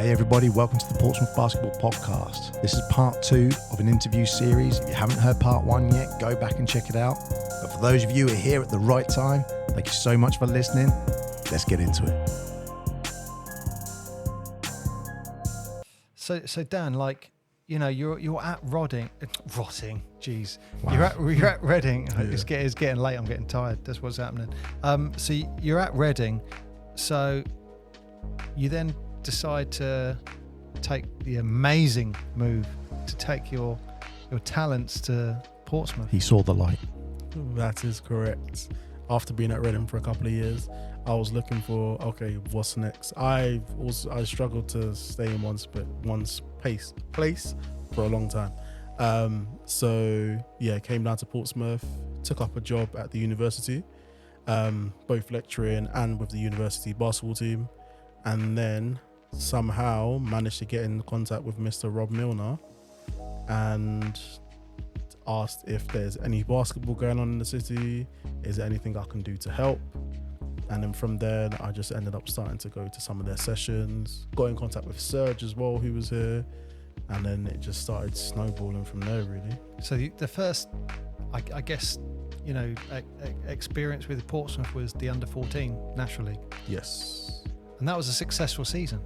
Hey everybody, welcome to the Portsmouth Basketball Podcast. This is part 2 of an interview series. If you haven't heard part 1 yet, go back and check it out. But for those of you who are here at the right time, thank you so much for listening. Let's get into it. So Dan, like, you know, you're at Rotting, jeez. Wow. You're at Reading. Yeah. It's getting late. I'm getting tired. That's what's happening. So you're at Reading. So you then decide to take the amazing move to take your talents to Portsmouth. He saw the light. That is correct. After being at Reading for a couple of years, I was looking for, okay, what's next? I struggled to stay in one place for a long time. So yeah, came down to Portsmouth, took up a job at the university, both lecturing and with the university basketball team, and then somehow managed to get in contact with Mr. Rob Milner and asked if there's any basketball going on in the city, is there anything I can do to help? And then from there, I just ended up starting to go to some of their sessions, got in contact with Serge as well, who was here, and then it just started snowballing from there, really. So the first, I guess, you know, experience with Portsmouth was the under-14 National League. Yes. And that was a successful season.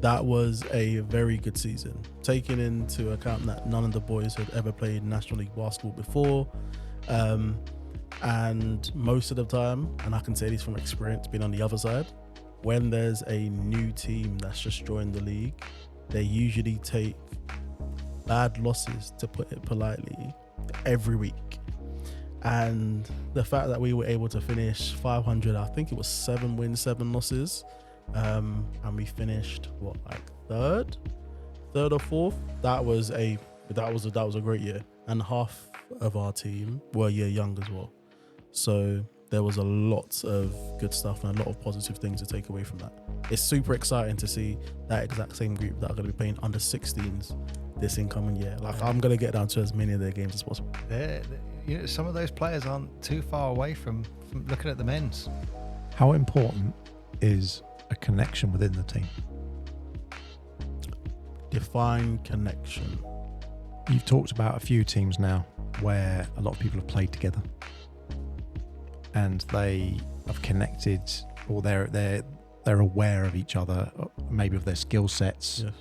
That was a very good season, taking into account that none of the boys had ever played National League basketball before. And most of the time, and I can say this from experience being on the other side, when there's a new team that's just joined the league, they usually take bad losses, to put it politely, every week. And the fact that we were able to finish 500, I think it was 7 wins, 7 losses, and we finished third or fourth. That was a great year, and half of our team were a year young as well. So there was a lot of good stuff and a lot of positive things to take away from that. It's super exciting to see that exact same group that are going to be playing under 16s this incoming year. Like, I'm going to get down to as many of their games as possible. You know, some of those players aren't too far away from looking at the men's. How important is a connection within the team? Define connection. You've talked about a few teams now where a lot of people have played together and they have connected, or they're aware of each other, maybe of their skill sets, Yes.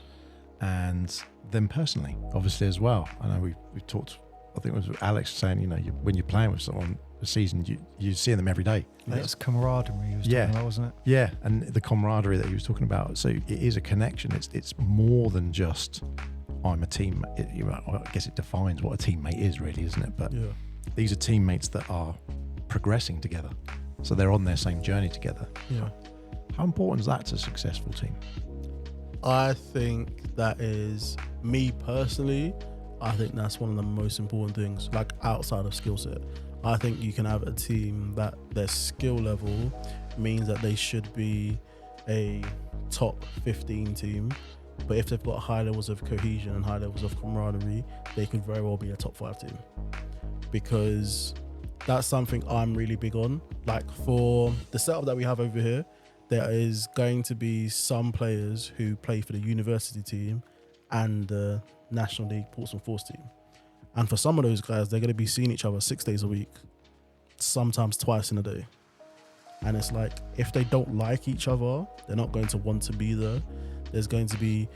and them personally, obviously, as well. I know we've talked, I think it was Alex saying, you know, when you're playing with someone a season, you see them every day. That's camaraderie he was talking about, wasn't it? Yeah, and the camaraderie that he was talking about. So it is a connection. It's more than just I'm a team. I guess it defines what a teammate is, really, isn't it? But Yeah. these are teammates that are progressing together, so they're on their same journey together. Yeah. How important is that to a successful team? I think that is, me personally, I think that's one of the most important things, like outside of skill set. I think you can have a team that their skill level means that they should be a top 15 team, but if they've got high levels of cohesion and high levels of camaraderie, they could very well be a top 5 team. Because that's something I'm really big on. Like, for the setup that we have over here, there is going to be some players who play for the university team and the National League Portsmouth Force team. And for some of those guys, they're going to be seeing each other 6 days a week, sometimes twice in a day. And it's like, if they don't like each other, they're not going to want to be there. There's going to be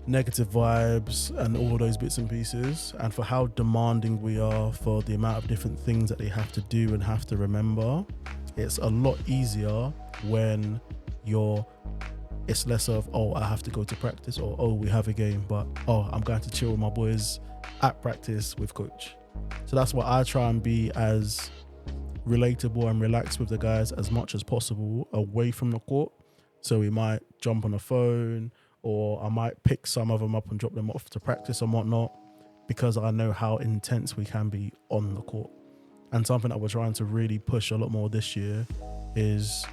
negative vibes and all those bits and pieces. And for how demanding we are, for the amount of different things that they have to do and have to remember, it's a lot easier when it's less of, oh, I have to go to practice, or, oh, we have a game, but, oh, I'm going to chill with my boys at practice with coach. So that's why I try and be as relatable and relaxed with the guys as much as possible away from the court. So we might jump on the phone, or I might pick some of them up and drop them off to practice and whatnot, because I know how intense we can be on the court. And something that we're trying to really push a lot more this year is,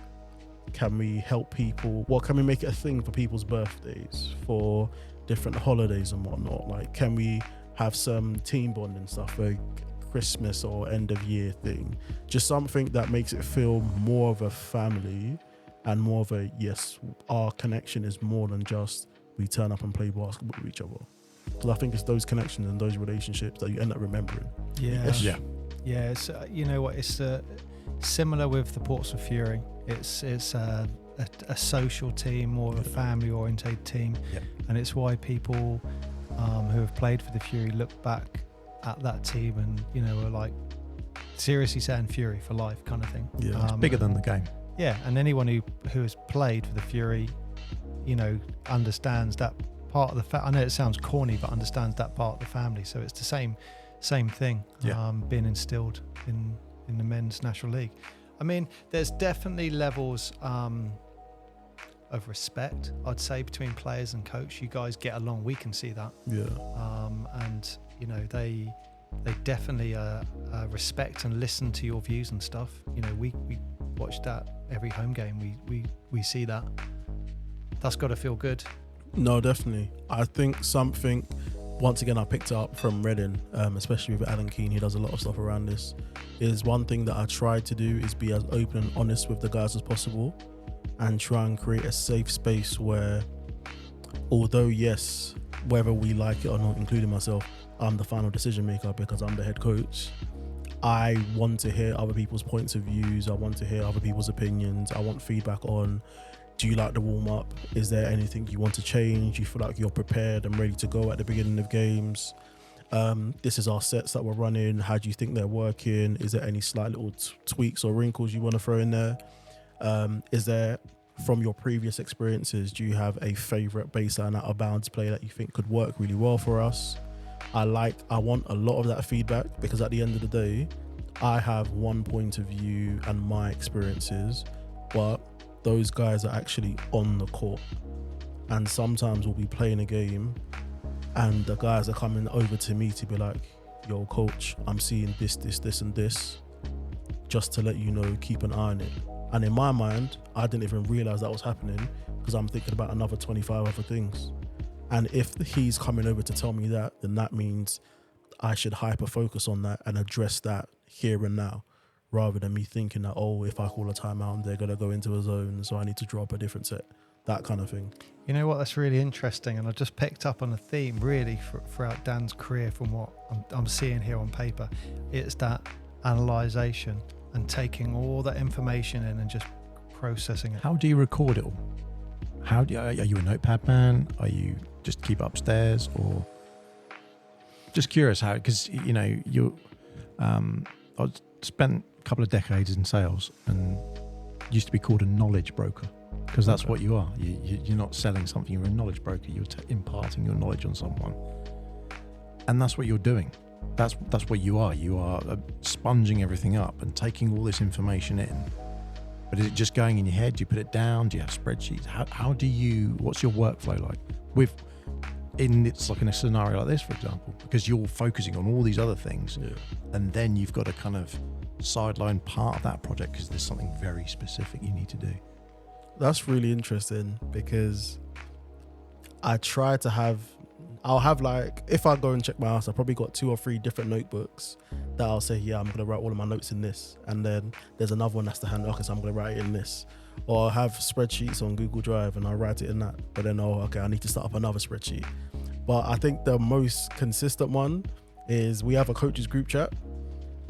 can we help people? Well, can we make it a thing for people's birthdays, for different holidays and whatnot? Like, can we have some team bonding stuff, like Christmas or end of year thing? Just something that makes it feel more of a family and more of a, yes, our connection is more than just we turn up and play basketball with each other. Because I think it's those connections and those relationships that you end up remembering. Yeah. It's you know what, it's similar with the Portsmouth Fury. It's a social team, more of a family oriented team. Yep. And it's why people who have played for the Fury look back at that team and, you know, are like seriously saying Fury for life kind of thing. Yeah, It's bigger than the game. Yeah, and anyone who has played for the Fury, you know, understands that part of the I know it sounds corny, but understands that part of the family. So it's the same thing being instilled in the men's National League. I mean, there's definitely levels of respect, I'd say, between players and coach. You guys get along. We can see that. Yeah. And you know, they definitely respect and listen to your views and stuff. You know, we watch that every home game. We see that. That's got to feel good. No, definitely. I think something, once again, I picked up from Reading, especially with Alan Keane, he does a lot of stuff around this, is one thing that I try to do is be as open and honest with the guys as possible and try and create a safe space where, although, yes, whether we like it or not, including myself, I'm the final decision maker because I'm the head coach. I want to hear other people's points of views. I want to hear other people's opinions. I want feedback on, do you like the warm-up? Is there anything you want to change? You feel like you're prepared and ready to go at the beginning of games? This is our sets that we're running. How do you think they're working? Is there any slight little tweaks or wrinkles you want to throw in there? Is there, from your previous experiences, do you have a favourite baseline out of bounds play that you think could work really well for us? I want a lot of that feedback, because at the end of the day, I have one point of view and my experiences, but those guys are actually on the court. And sometimes we'll be playing a game and the guys are coming over to me to be like, yo, coach, I'm seeing this, and this. Just to let you know, keep an eye on it. And in my mind, I didn't even realize that was happening because I'm thinking about another 25 other things. And if he's coming over to tell me that, then that means I should hyper focus on that and address that here and now, rather than me thinking that, oh, if I call a timeout, they're going to go into a zone, so I need to drop a different set, that kind of thing. You know what, that's really interesting, and I just picked up on a theme really throughout Dan's career from what I'm seeing here on paper. It's that analysation and taking all that information in and just processing it. How do you record it all? Are you a notepad man? Are you just keep it upstairs? Or just curious how, because, you know, I spent a couple of decades in sales and used to be called a knowledge broker, because that's what you are. You're not selling something, you're a knowledge broker. You're imparting your knowledge on someone, and that's what you're doing. That's what you are. You are sponging everything up and taking all this information in. But is it just going in your head? Do you put it down? Do you have spreadsheets? How do you, what's your workflow like? It's like in a scenario like this, for example, because you're focusing on all these other things, and then you've got to kind of sideline part of that project because there's something very specific you need to do. That's really interesting, because I try to I'll have, like, if I go and check my house, I've probably got 2 or 3 different notebooks that I'll say, yeah, I'm going to write all of my notes in this. And then there's another one that's the hand, okay, so I'm going to write it in this. Or I'll have spreadsheets on Google Drive and I'll write it in that. But then, okay, I need to start up another spreadsheet. But I think the most consistent one is we have a coaches group chat,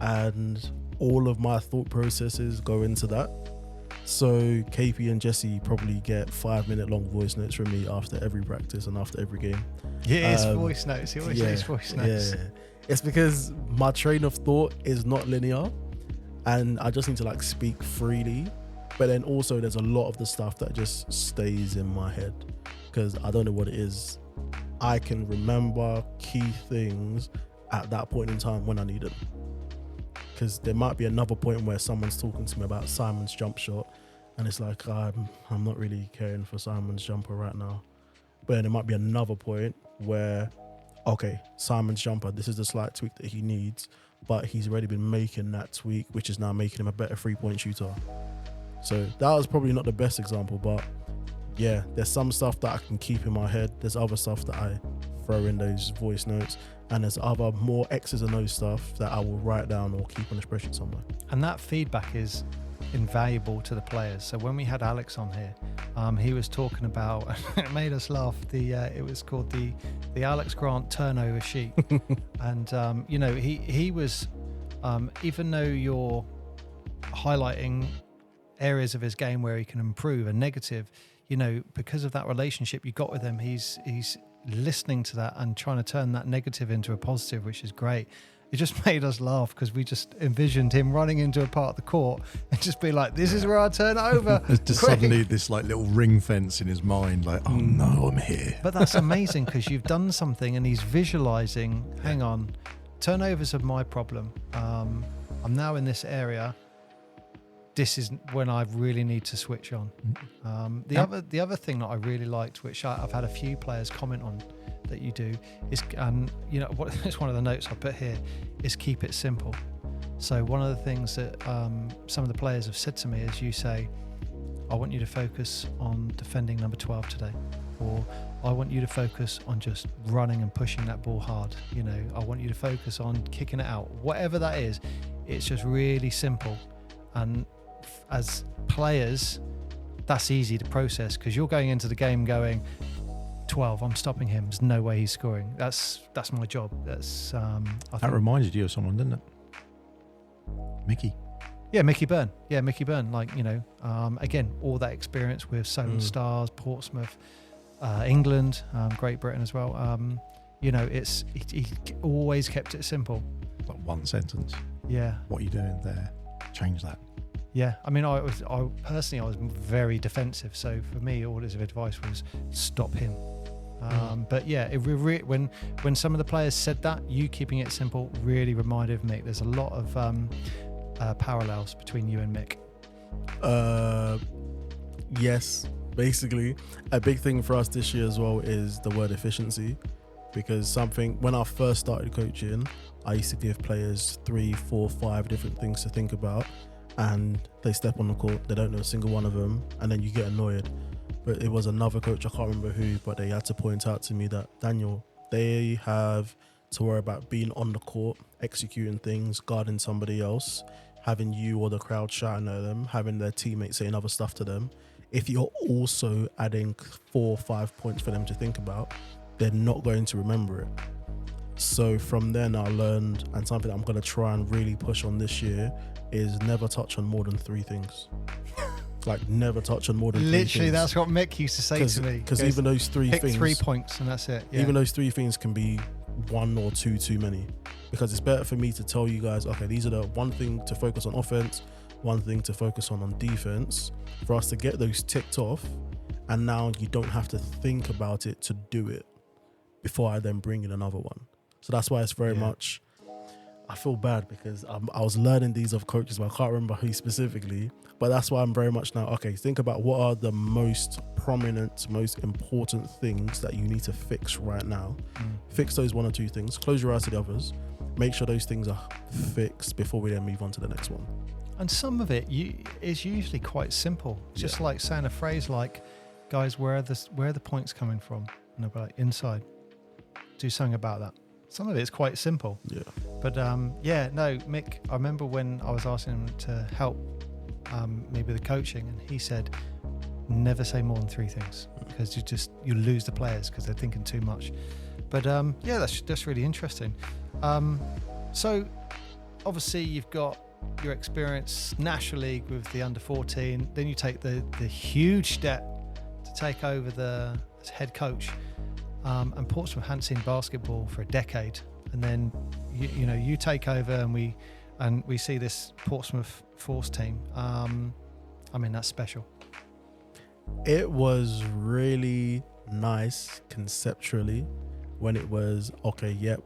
and all of my thought processes go into that. So KP and Jesse probably get 5-minute long voice notes from me after every practice and after every game. Yeah, it's voice notes. He always says voice notes. Yeah. It's because my train of thought is not linear, and I just need to, like, speak freely. But then also there's a lot of the stuff that just stays in my head because I don't know what it is. I can remember key things at that point in time when I need them. Because there might be another point where someone's talking to me about Simon's jump shot, and it's like, I'm not really caring for Simon's jumper right now. But then there might be another point where, okay, Simon's jumper, this is the slight tweak that he needs, but he's already been making that tweak, which is now making him a better 3-point shooter. So that was probably not the best example, but yeah, there's some stuff that I can keep in my head. There's other stuff that I throw in those voice notes, and there's other more X's and O's stuff that I will write down or keep on a spreadsheet somewhere. And that feedback is invaluable to the players. So when we had Alex on here, he was talking about, it made us laugh, it was called the Alex Grant turnover sheet. And, you know, he was, even though you're highlighting areas of his game where he can improve and negative, you know, because of that relationship you got with him, he's listening to that and trying to turn that negative into a positive, which is great. It just made us laugh because we just envisioned him running into a part of the court and just be like, this is where I turn over. There's just suddenly this like little ring fence in his mind, like, oh no, I'm here. But that's amazing because you've done something and he's visualizing, hang on, turnovers are my problem. I'm now in this area. This is when I really need to switch on. The other thing that I really liked, which I've had a few players comment on that you do, is, you know, what it's one of the notes I put here, is keep it simple. So one of the things that some of the players have said to me is, you say, I want you to focus on defending number 12 today, or I want you to focus on just running and pushing that ball hard. You know, I want you to focus on kicking it out. Whatever that is, it's just really simple. And as players, that's easy to process because you're going into the game going, 12, I'm stopping him. There's no way he's scoring. That's my job. That's that reminded you of someone, didn't it? Mickey. Yeah, Mickey Byrne. Like, you know, again, all that experience with Solent Stars, Portsmouth, England, Great Britain as well. You know, he always kept it simple. Like one sentence. Yeah. What are you doing there? Change that. Yeah, I mean, I personally was very defensive. So for me, all his advice was stop him. But yeah, when some of the players said that, you keeping it simple really reminded Mick. There's a lot of parallels between you and Mick. Yes, basically. A big thing for us this year as well is the word efficiency, because when I first started coaching, I used to give players 3, 4, 5 different things to think about, and they step on the court, they don't know a single one of them, and then you get annoyed. But it was another coach, I can't remember who, but they had to point out to me that, Daniel, they have to worry about being on the court, executing things, guarding somebody else, having you or the crowd shouting at them, having their teammates saying other stuff to them. If you're also adding 4 or 5 points for them to think about, they're not going to remember it. So from then I learned, and something I'm going to try and really push on this year, is never touch on more than 3 things. Like, never touch on more than 3 things. Literally, that's what Mick used to say to me. Because even those 3 pick things... 3 points and that's it. Yeah. Even those 3 things can be 1 or 2 too many. Because it's better for me to tell you guys, okay, these are the 1 thing to focus on offense, 1 thing to focus on defense, for us to get those ticked off, and now you don't have to think about it to do it before I then bring in another one. So that's why it's very much... I feel bad because I was learning these of coaches, but I can't remember who specifically. But that's why I'm very much now, okay, think about what are the most prominent, most important things that you need to fix right now. Fix those 1 or 2 things. Close your eyes to the others. Make sure those things are fixed before we then move on to the next one. And some of it is usually quite simple. Just like saying a phrase like, guys, where are the points coming from? And they'll be like, inside. Do something about that. Some of it's quite simple. Yeah. But Mick, I remember when I was asking him to help me with the coaching, and he said, never say more than 3 things because you lose the players because they're thinking too much. But that's really interesting. So obviously you've got your experience National League with the under 14, then you take the huge step to take over the head coach. And Portsmouth hadn't seen basketball for a decade, and then you take over, and we see this Portsmouth Force team. I mean, that's special. It was really nice conceptually when it was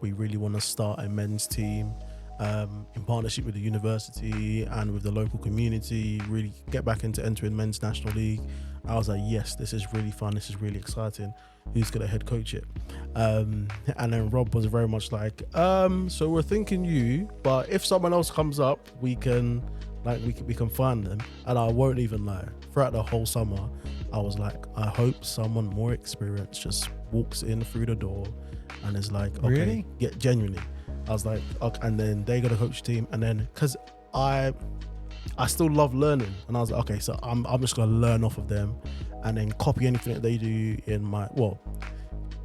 we really want to start a men's team in partnership with the university and with the local community, really get back into entering men's National League. I was like, yes, this is really fun, this is really exciting. Who's going to head coach it? And then Rob was very much like, so we're thinking you, but if someone else comes up, we can find them. And I won't even lie, throughout the whole summer, I was like, I hope someone more experienced just walks in through the door and is like, okay, really? Yeah, genuinely. I was like, okay, and then they got a coach team, and then because I I still love learning, and I was like, okay, so I'm just gonna learn off of them, and then copy anything that they do in my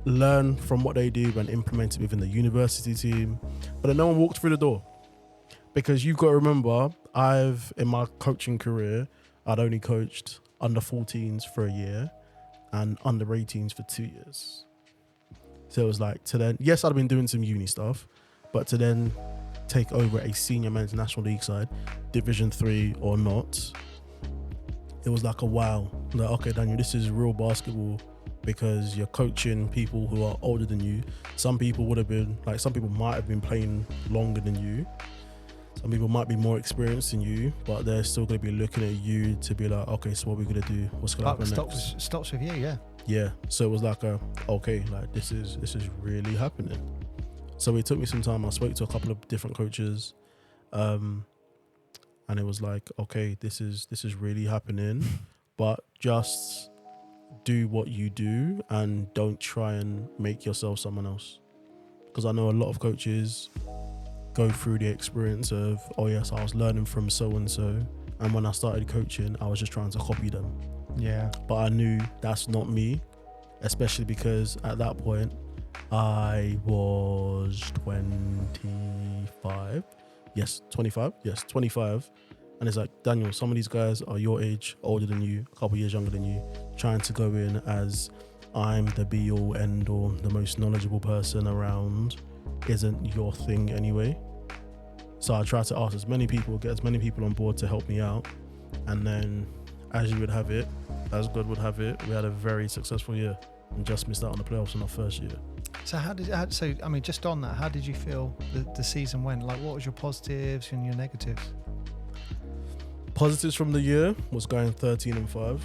learn from what they do and implement it within the university team. But then no one walked through the door, because you've got to remember, in my coaching career, I'd only coached under 14s for a year and under 18s for 2 years. So it was like, to then, yes, I'd been doing some uni stuff, but to then take over a senior men's national league side, Division 3 or not, it was like a wow. Like, okay, Daniel, this is real basketball, because you're coaching people who are older than you. Some people might have been playing longer than you. Some people might be more experienced than you, but they're still going to be looking at you to be like, okay, so what are we going to do? What's going to happen next? Stops with you, yeah. Yeah. So it was like this is really happening. So it took me some time. I spoke to a couple of different coaches, and it was like, okay, this is really happening, but just do what you do and don't try and make yourself someone else. Because I know a lot of coaches go through the experience of, oh yes, I was learning from so and so, and when I started coaching, I was just trying to copy them. Yeah. But I knew that's not me, especially because at that point I was 25. Yes, 25. Yes, 25. And it's like, Daniel, some of these guys are your age, older than you, a couple years younger than you, trying to go in as I'm the be all end all, the most knowledgeable person around, isn't your thing anyway. So I tried to ask as many people, get as many people on board to help me out. And then, as you would have it, as God would have it, we had a very successful year and just missed out on the playoffs in our first year. So just on that, how did you feel the season went? Like, what was your positives and your negatives? Positives from the year was going 13-5,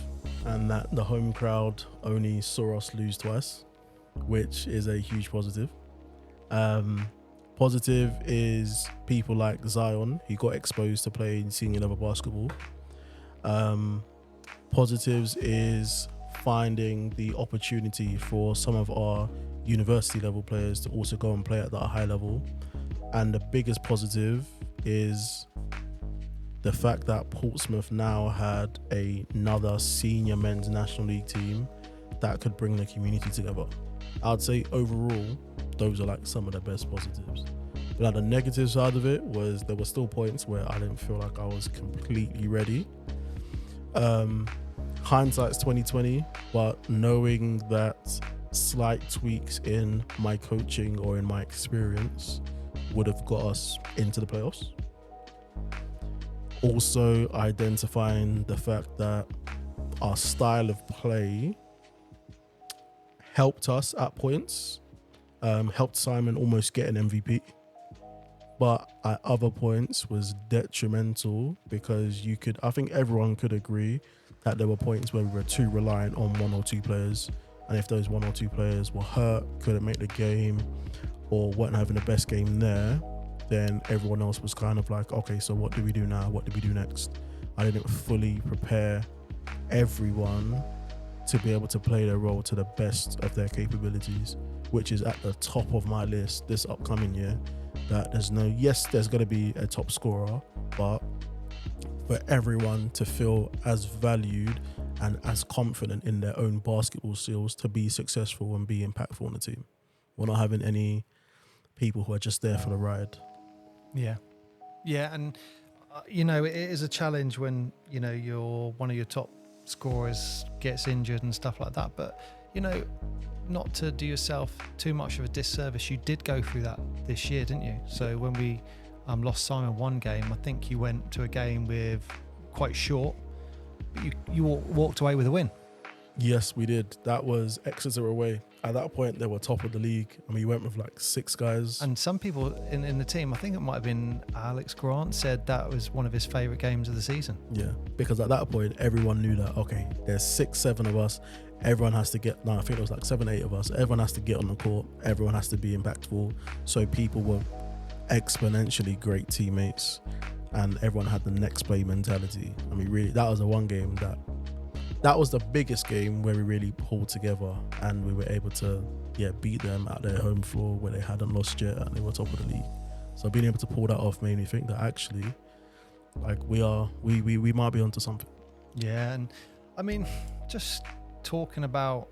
and that the home crowd only saw us lose twice, which is a huge positive. Positive is people like Zion, who got exposed to playing senior level basketball. Positives is finding the opportunity for some of our university level players to also go and play at that high level. And the biggest positive is the fact that Portsmouth now had another senior men's national league team that could bring the community together. I'd say overall, those are like some of the best positives. But like the negative side of it was there were still points where I didn't feel like I was completely ready. Hindsight's 2020, but knowing that slight tweaks in my coaching or in my experience would have got us into the playoffs. Also identifying the fact that our style of play helped us at points, helped Simon almost get an MVP, but at other points was detrimental, because I think everyone could agree that there were points where we were too reliant on one or two players, and if those one or two players were hurt, couldn't make the game, or weren't having the best game there, then everyone else was kind of like, okay, so what do we do now? What do we do next? I didn't fully prepare everyone to be able to play their role to the best of their capabilities, which is at the top of my list this upcoming year. That there's going to be a top scorer, but for everyone to feel as valued and as confident in their own basketball skills to be successful and be impactful on the team. We're not having any people who are just there for the ride. Yeah. And it is a challenge when one of your top scorers gets injured and stuff like that. But not to do yourself too much of a disservice, you did go through that this year, didn't you? So when we lost Simon one game, I think you went to a game with quite short, but you walked away with a win. Yes, we did. That was Exeter away. At that point, they were top of the league. I mean, you went with like 6 guys. And some people in the team, I think it might have been Alex Grant, said that was one of his favourite games of the season. Yeah, because at that point, everyone knew that, okay, there's 6-7 of us. Everyone has to I think it was like 7-8 of us. Everyone has to get on the court. Everyone has to be impactful. So people were exponentially great teammates, and everyone had the next play mentality. I mean, really, that was the one game that was the biggest game where we really pulled together, and we were able to beat them at their home floor where they hadn't lost yet and they were top of the league. So being able to pull that off made me think that actually Like we might be onto something. Yeah, and I mean, just talking about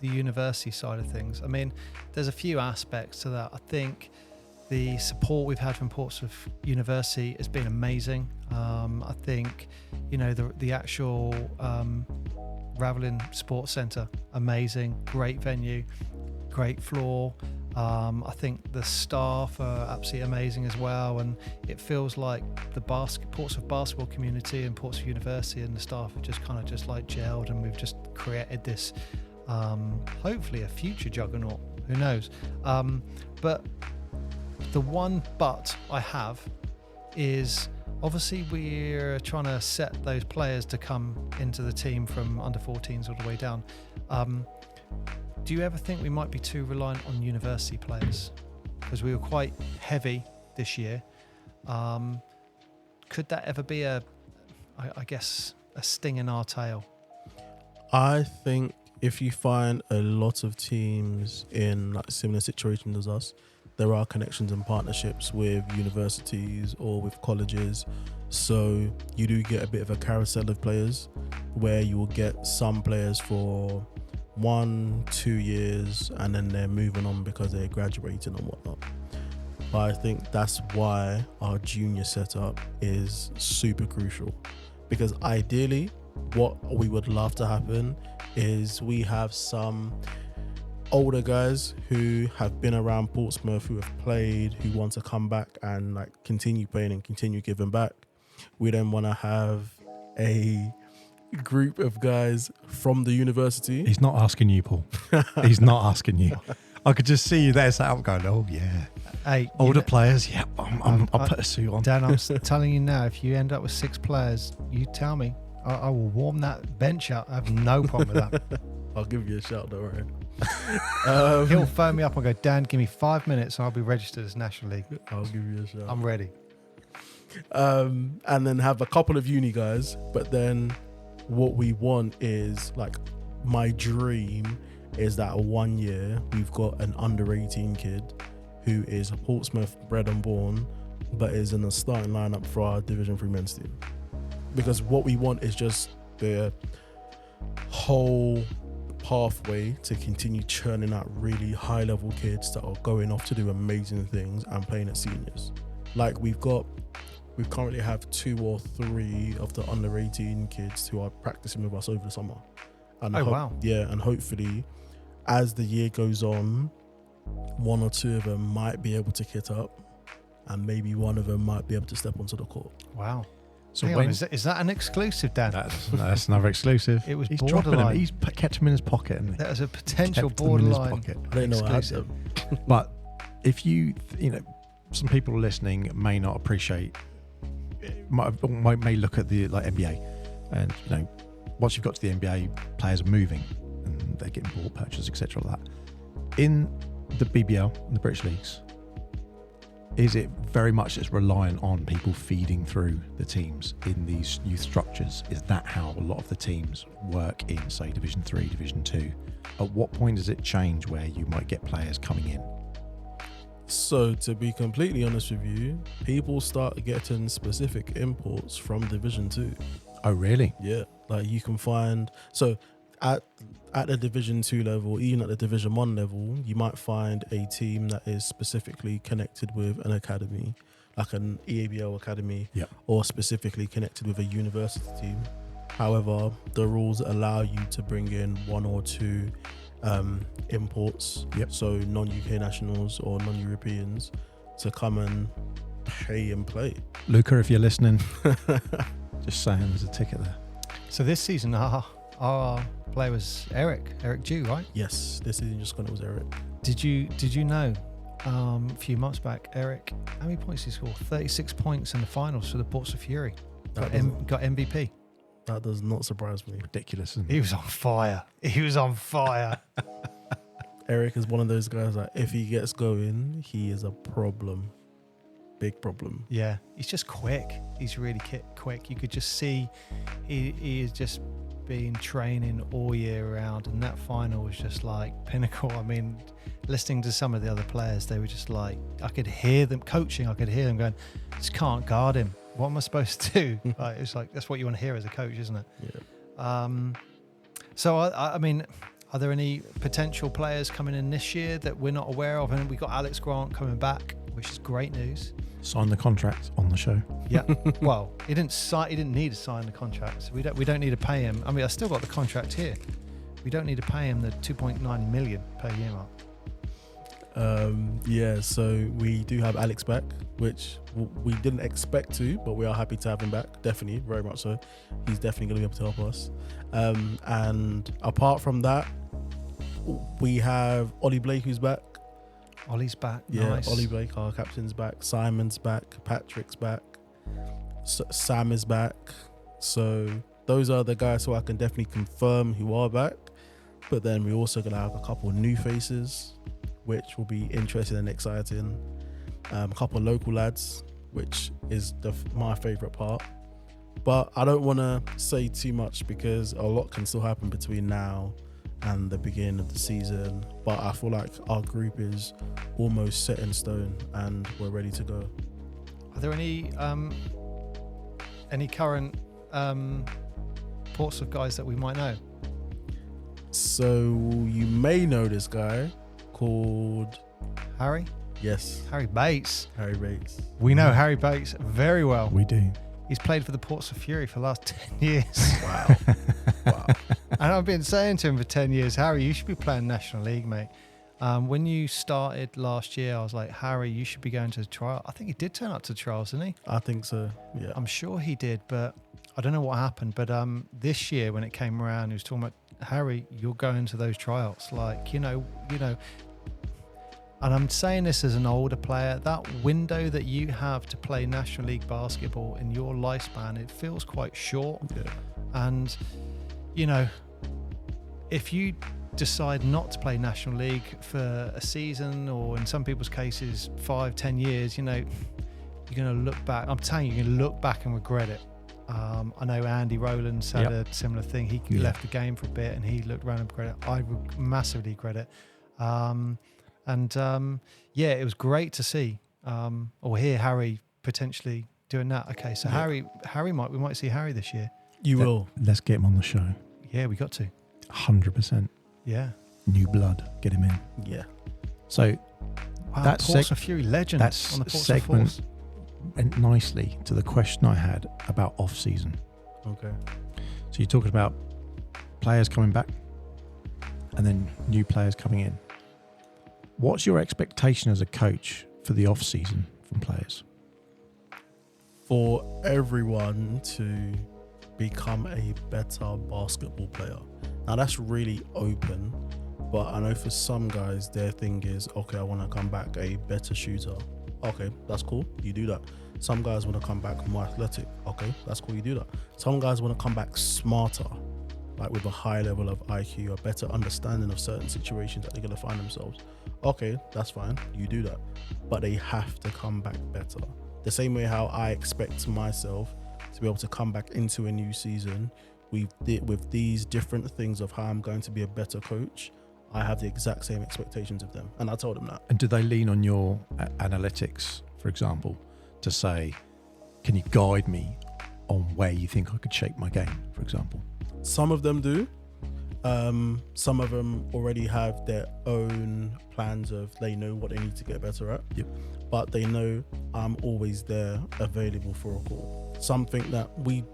the university side of things, I mean, there's a few aspects to that. I think the support we've had from Portsmouth University has been amazing. I think, you know, the actual Ravelin Sports Centre, amazing, great venue, great floor. I think the staff are absolutely amazing as well, and it feels like the Portsmouth basketball community and Portsmouth University and the staff have just kind of just like gelled, and we've just created this hopefully a future juggernaut, who knows. But the one but I have is obviously we're trying to set those players to come into the team from under 14s all the way down. Do you ever think we might be too reliant on university players? Because we were quite heavy this year. Could that ever be I guess, a sting in our tail? I think if you find a lot of teams in like similar situations as us, there are connections and partnerships with universities or with colleges. So you do get a bit of a carousel of players where you will get some players for 1-2 years and then they're moving on because they're graduating and whatnot. But I think that's why our junior setup is super crucial, because ideally what we would love to happen is we have some older guys who have been around Portsmouth, who have played, who want to come back and like continue playing and continue giving back. We then want to have a group of guys from the university. He's not asking you, Paul. He's not asking you. I could just see you there sat up going, oh yeah. Hey, Older players, yeah, I'll put a suit on. Dan, I'm telling you now, if you end up with 6 players, you tell me. I will warm that bench out. I have no problem with that. I'll give you a shout, don't worry. He'll phone me up and go, Dan, give me 5 minutes and I'll be registered as National League. I'll give you a shout. I'm ready. And then have a couple of uni guys, but then what we want is, like, my dream is that 1 year we've got an under 18 kid who is a Portsmouth bred and born, but is in the starting lineup for our Division 3 men's team. Because what we want is just the whole pathway to continue churning out really high level kids that are going off to do amazing things and playing at seniors. Like we currently have 2 or 3 of the under 18 kids who are practicing with us over the summer. And wow. Yeah, and hopefully as the year goes on, 1 or 2 of them might be able to kit up, and maybe one of them might be able to step onto the court. Wow. So Hang on, is that an exclusive, Dan? That's another exclusive. It was He's borderline. dropping him. He's kept him in his pocket. And That was a potential kept them in his borderline. pocket. I don't know what Exclusive. happened. But if you know, some people listening may not appreciate, may look at the like NBA, and you know, once you've got to the NBA, players are moving and they're getting ball purchases, etc. Like that. In the BBL, in the British leagues, is it very much just reliant on people feeding through the teams in these youth structures? Is that how a lot of the teams work in, say, Division 3, Division 2? At what point does it change where you might get players coming in? So to be completely honest with you, people start getting specific imports from Division 2. Oh, really? Yeah, like you can find, so at the Division 2 level, even at the Division 1 level, you might find a team that is specifically connected with an academy, like an EABL academy, Yep. or specifically connected with a university team. However, the rules allow you to bring in 1 or 2 imports, Yep. so non-UK nationals or non-Europeans, to come and pay and play. Luca, if you're listening, just saying there's a ticket there. So this season, our player was Eric Dew, right? Yes, this season just gone, it was Eric. Did you know a few months back, Eric, how many points did he score? 36 points in the finals for the Portsmouth Fury. Got MVP. That does not surprise me. Ridiculous, isn't it? He was on fire. He was on fire. Eric is one of those guys that if he gets going, he is a problem. Big problem. Yeah, he's just quick. He's really quick. You could just see he is just been training all year round, and that final was just like pinnacle. I mean, listening to some of the other players, they were just like, I could hear them coaching. I could hear them going, just can't guard him. What am I supposed to do? Like, it's like, that's what you want to hear as a coach, isn't it? Yeah. So, I mean, are there any potential players coming in this year that we're not aware of? And we got Alex Grant coming back, which is great news. Sign the contract on the show. Yeah. Well, he didn't need to sign the contract. So we don't need to pay him. I mean, I still got the contract here. We don't need to pay him the 2.9 million per year mark. Yeah, so we do have Alex back, which we didn't expect to, but we are happy to have him back. Definitely, very much so. He's definitely going to be able to help us. And apart from that, we have Ollie Blake, who's back. Ollie's back. Yeah, Nice. Ollie Blake, our captain's back. Simon's back. Patrick's back. Sam is back. So those are the guys who I can definitely confirm who are back. But then we're also going to have a couple of new faces, which will be interesting and exciting. A couple of local lads, which is my favourite part. But I don't want to say too much because a lot can still happen between now and the beginning of the season. But I feel like our group is almost set in stone and we're ready to go. Are there any current Portsmouth guys that we might know? So you may know this guy called Harry? Yes, Harry Bates. Harry Bates. We know Harry Bates very well. We do. He's played for the Portsmouth Fury for the last 10 years. Wow. Wow. And I've been saying to him for 10 years, Harry, you should be playing National League, mate. When you started last year, I was like, Harry, you should be going to the trial. I think he did turn up to the trials, didn't he? I think so, yeah. I'm sure he did, but I don't know what happened. But this year when it came around, he was talking about, Harry, you're going to those trials. Like, you know, and I'm saying this as an older player, that window that you have to play National League basketball in your lifespan, it feels quite short. Yeah. And, you know, if you decide not to play National League for a season, or in some people's cases 5-10 years, you know, you're going to look back. I'm telling you, you're going to look back and regret it. I know Andy Rowlands had a similar thing. He left the game for a bit and he looked around and regret it. I would massively regret it. Yeah, it was great to see or hear Harry potentially doing that. Okay, so we might see Harry this year. You will. Let's get him on the show. Yeah, we got to. 100%. Yeah. New blood. Get him in. Yeah. So Wow, that Portsmouth Fury legends that's on the Portsmouth segment Force. went nicely to the question I had about off-season. Okay. So you're talking about players coming back and then new players coming in. What's your expectation as a coach for the off-season from players? For everyone to become a better basketball player. Now that's really open, but I know for some guys their thing is, okay, I want to come back a better shooter. Okay, that's cool, you do that. Some guys want to come back more athletic. Okay, that's cool, you do that. Some guys want to come back smarter, like with a high level of IQ, a better understanding of certain situations that they're going to find themselves. Okay, that's fine, you do that. But they have to come back better. The same way how I expect myself to be able to come back into a new season with these different things of how I'm going to be a better coach, I have the exact same expectations of them. And I told them that. And do they lean on your analytics, for example, to say, can you guide me on where you think I could shape my game, for example? Some of them do. Some of them already have their own plans of they know what they need to get better at. Yep. But they know I'm always there available for a call. Something that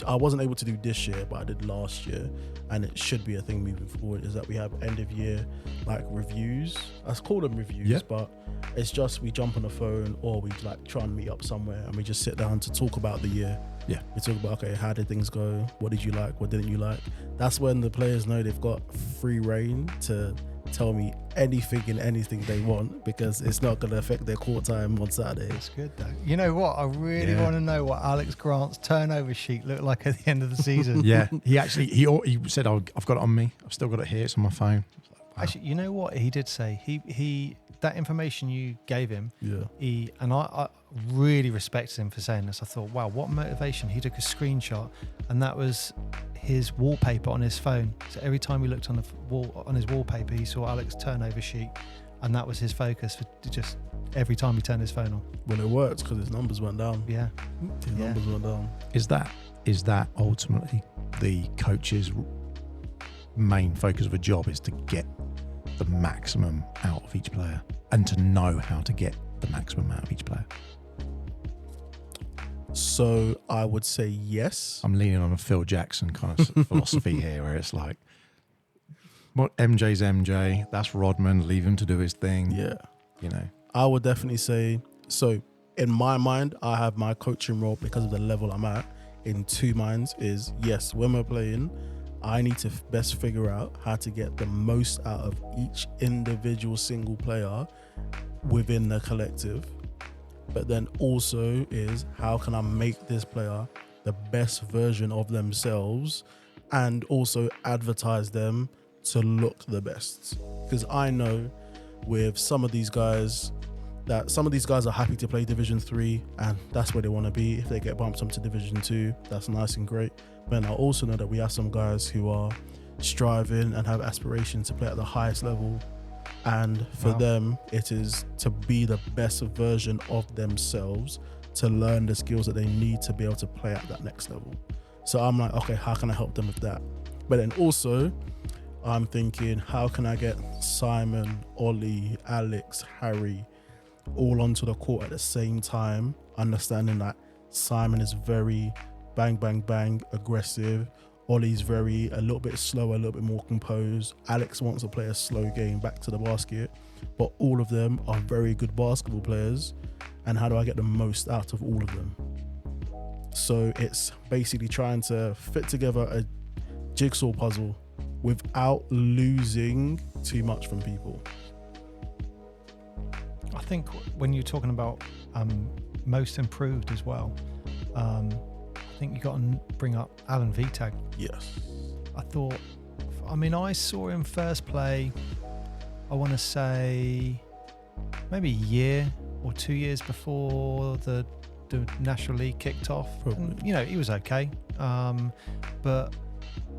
I wasn't able to do this year, but I did last year, and it should be a thing moving forward, is that we have end of year like reviews. I call them reviews, but it's just we jump on the phone or we like try and meet up somewhere and we just sit down to talk about the year. Yeah. We talk about, okay, how did things go? What did you like? What didn't you like? That's when the players know they've got free reign to tell me anything and anything they want, because it's not going to affect their court time on Saturday. It's good though. You know what? I really want to know what Alex Grant's turnover sheet looked like at the end of the season. Yeah, he said, I've got it on me. I've still got it here. It's on my phone. Like, wow. Actually, you know what he did say? He that information you gave him. Yeah. I really respected him for saying this. I thought, wow, what motivation. He took a screenshot and that was his wallpaper on his phone. So every time he looked on the wall, on his wallpaper, he saw Alex turnover sheet, and that was his focus for just every time he turned his phone on. Well, it worked because his numbers went down. Yeah. His numbers went down. Is that ultimately the coach's main focus of a job, is to get the maximum out of each player and to know how to get the maximum out of each player? So I would say yes. I'm leaning on a Phil Jackson kind of philosophy here, where it's like, MJ's MJ, that's Rodman, leave him to do his thing. Yeah. You know. I would definitely say, so in my mind, I have my coaching role, because of the level I'm at, in two minds. Is yes, when we're playing, I need to best figure out how to get the most out of each individual single player within the collective. But then also is, how can I make this player the best version of themselves and also advertise them to look the best? Because I know with some of these guys that some of these guys are happy to play Division 3 and that's where they want to be. If they get bumped up to Division 2, that's nice and great. But I also know that we have some guys who are striving and have aspirations to play at the highest level. And for them, it is to be the best version of themselves, to learn the skills that they need to be able to play at that next level. So I'm like, okay, how can I help them with that? But then also, I'm thinking, how can I get Simon, Ollie, Alex, Harry all onto the court at the same time, understanding that Simon is very bang, bang, bang, aggressive. Ollie's a little bit slower, a little bit more composed. Alex wants to play a slow game back to the basket, but all of them are very good basketball players. And how do I get the most out of all of them? So it's basically trying to fit together a jigsaw puzzle without losing too much from people. I think when you're talking about most improved as well, I think you got to bring up Alan Vitag. Yes. I saw him first play, I want to say maybe a year or 2 years before the National League kicked off. And, he was okay. But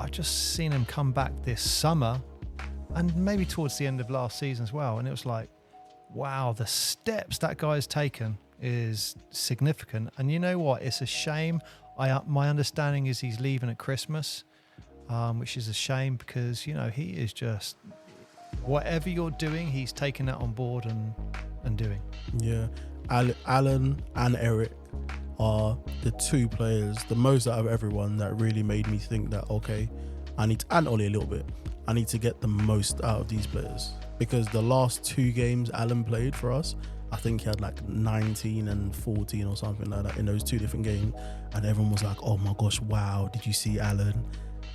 I've just seen him come back this summer and maybe towards the end of last season as well. And it was like, wow, the steps that guy's taken is significant. And you know what? It's a shame. My understanding is he's leaving at Christmas, which is a shame because, he is just, whatever you're doing, he's taking that on board and doing. Yeah. Alan and Eric are the two players, the most out of everyone, that really made me think that, okay, and Ollie a little bit, I need to get the most out of these players. Because the last two games Alan played for us, I think he had like 19 and 14 or something like that in those two different games. And everyone was like, oh my gosh, wow, did you see Alan?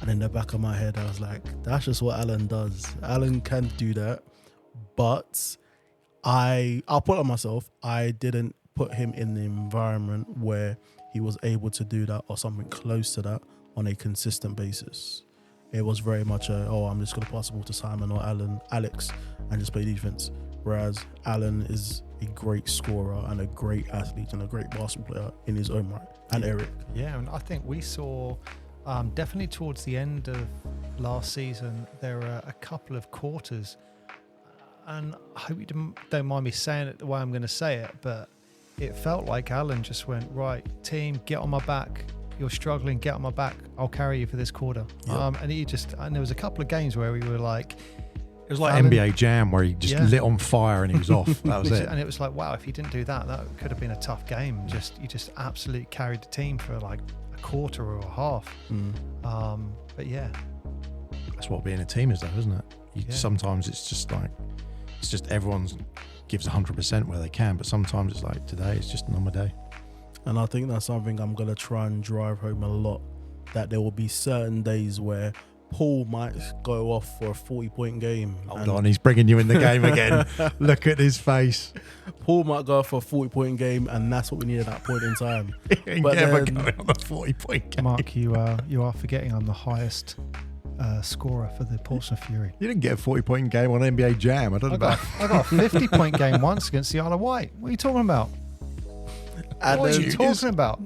And in the back of my head, I was like, that's just what Alan does. Alan can do that. But I'll put it on myself, I didn't put him in the environment where he was able to do that or something close to that on a consistent basis. It was very much I'm just going to pass the ball to Simon or Alex and just play defense. Whereas Alan is a great scorer and a great athlete and a great basketball player in his own right. And Eric. Yeah, and I think we saw definitely towards the end of last season, there were a couple of quarters, and I hope you don't mind me saying it the way I'm going to say it, but it felt like Alan just went, right, team, get on my back. You're struggling, get on my back. I'll carry you for this quarter. Yep. And there was a couple of games where we were like, it was like Alan, NBA Jam, where he just lit on fire and he was off. That was it. And it was like, wow, if he didn't do that, that could have been a tough game. He just absolutely carried the team for like a quarter or a half. But yeah, that's what being a team is, though, isn't it? Sometimes it's just everyone gives 100% where they can, but sometimes it's like today it's just another day. And I think that's something I'm going to try and drive home a lot, that there will be certain days where Paul might go off for a 40-point game. Hold on, he's bringing you in the game again. Look at his face. Paul might go off for a 40-point game, and that's what we need at that point in time. But never going on a 40-point game. Mark, you are forgetting I'm the highest scorer for the Portsmouth Fury. You didn't get a 40-point game on NBA Jam. I got a 50-point game once against the Isle of Wight. What are you talking about? And What are then- you talking about?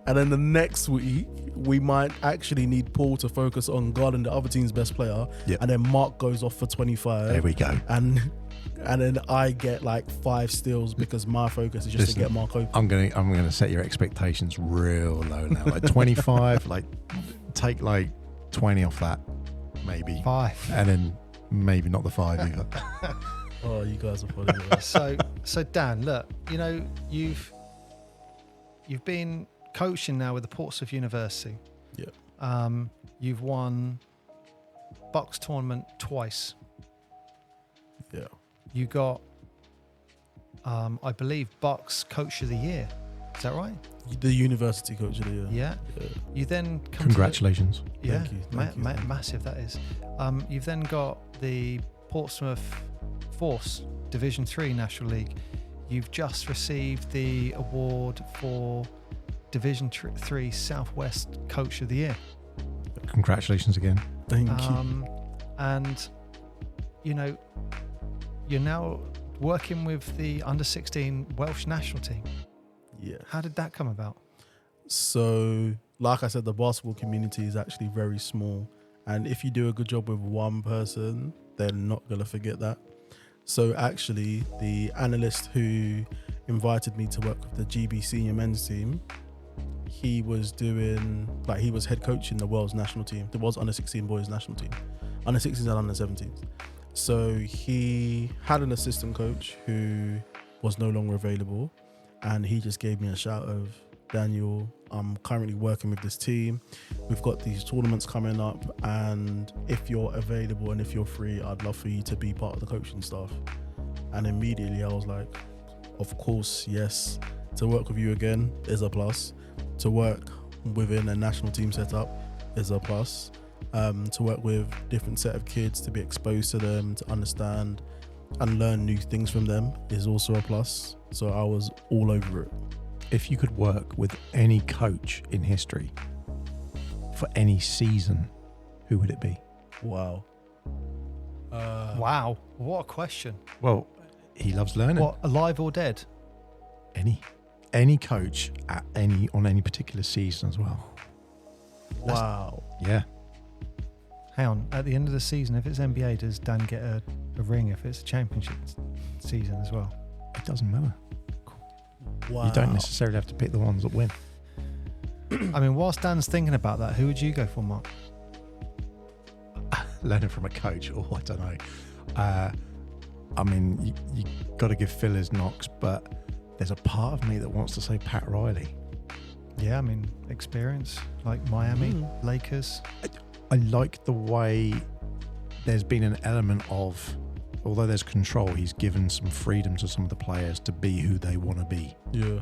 And then the next week, we might actually need Paul to focus on guarding the other team's best player. Yep. And then Mark goes off for 25. There we go. And then I get like 5 steals because my focus is just Listen, to get Mark open. I'm gonna set your expectations real low now. Like 25, like take like 20 off that, maybe. 5. And then maybe not the 5 either. Oh, you guys are funny. So Dan, look, you know, you've been coaching now with the Portsmouth University. Yeah. You've won Bucks tournament twice. Yeah. You got, I believe, Bucks Coach of the Year. Is that right? The university coach of the year. Yeah. Yeah. You then come Congratulations. To the, Thank you, thank you. Massive that is. You've then got the Portsmouth Force Division 3 National League. You've just received the award for Division 3 Southwest Coach of the Year. Congratulations again. Thank you. And, you know, you're now working with the under-16 Welsh national team. Yeah. How did that come about? So, like I said, the basketball community is actually very small. And if you do a good job with one person, they're not going to forget that. So actually, the analyst who invited me to work with the GB senior men's team, he was head coaching the Wales national team, the Wales under-16 boys national team, under-16s and under-17s. So he had an assistant coach who was no longer available, and he just gave me a shout of, Daniel, I'm currently working with this team. We've got these tournaments coming up, and if you're available and if you're free, I'd love for you to be part of the coaching staff. And immediately I was like, of course, yes. To work with you again is a plus. To work within a national team setup is a plus. To work with different set of kids, to be exposed to them, to understand and learn new things from them is also a plus. So I was all over it. If you could work with any coach in history for any season, who would it be? Wow. Wow, what a question. Well, he loves learning. What, alive or dead? Any coach on any particular season as well. Wow. Yeah. Hang on, at the end of the season, if it's NBA, does Dan get a ring if it's a championship season as well? It doesn't matter. Wow. You don't necessarily have to pick the ones that win. I mean, whilst Dan's thinking about that, who would you go for, Mark? Learning from a coach, I don't know. I mean, you got to give Phil his knocks, but there's a part of me that wants to say Pat Riley. Yeah, I mean, experience, like Miami, Lakers. I like the way there's been an element of, although there's control, he's given some freedom to some of the players to be who they want to be. Yeah.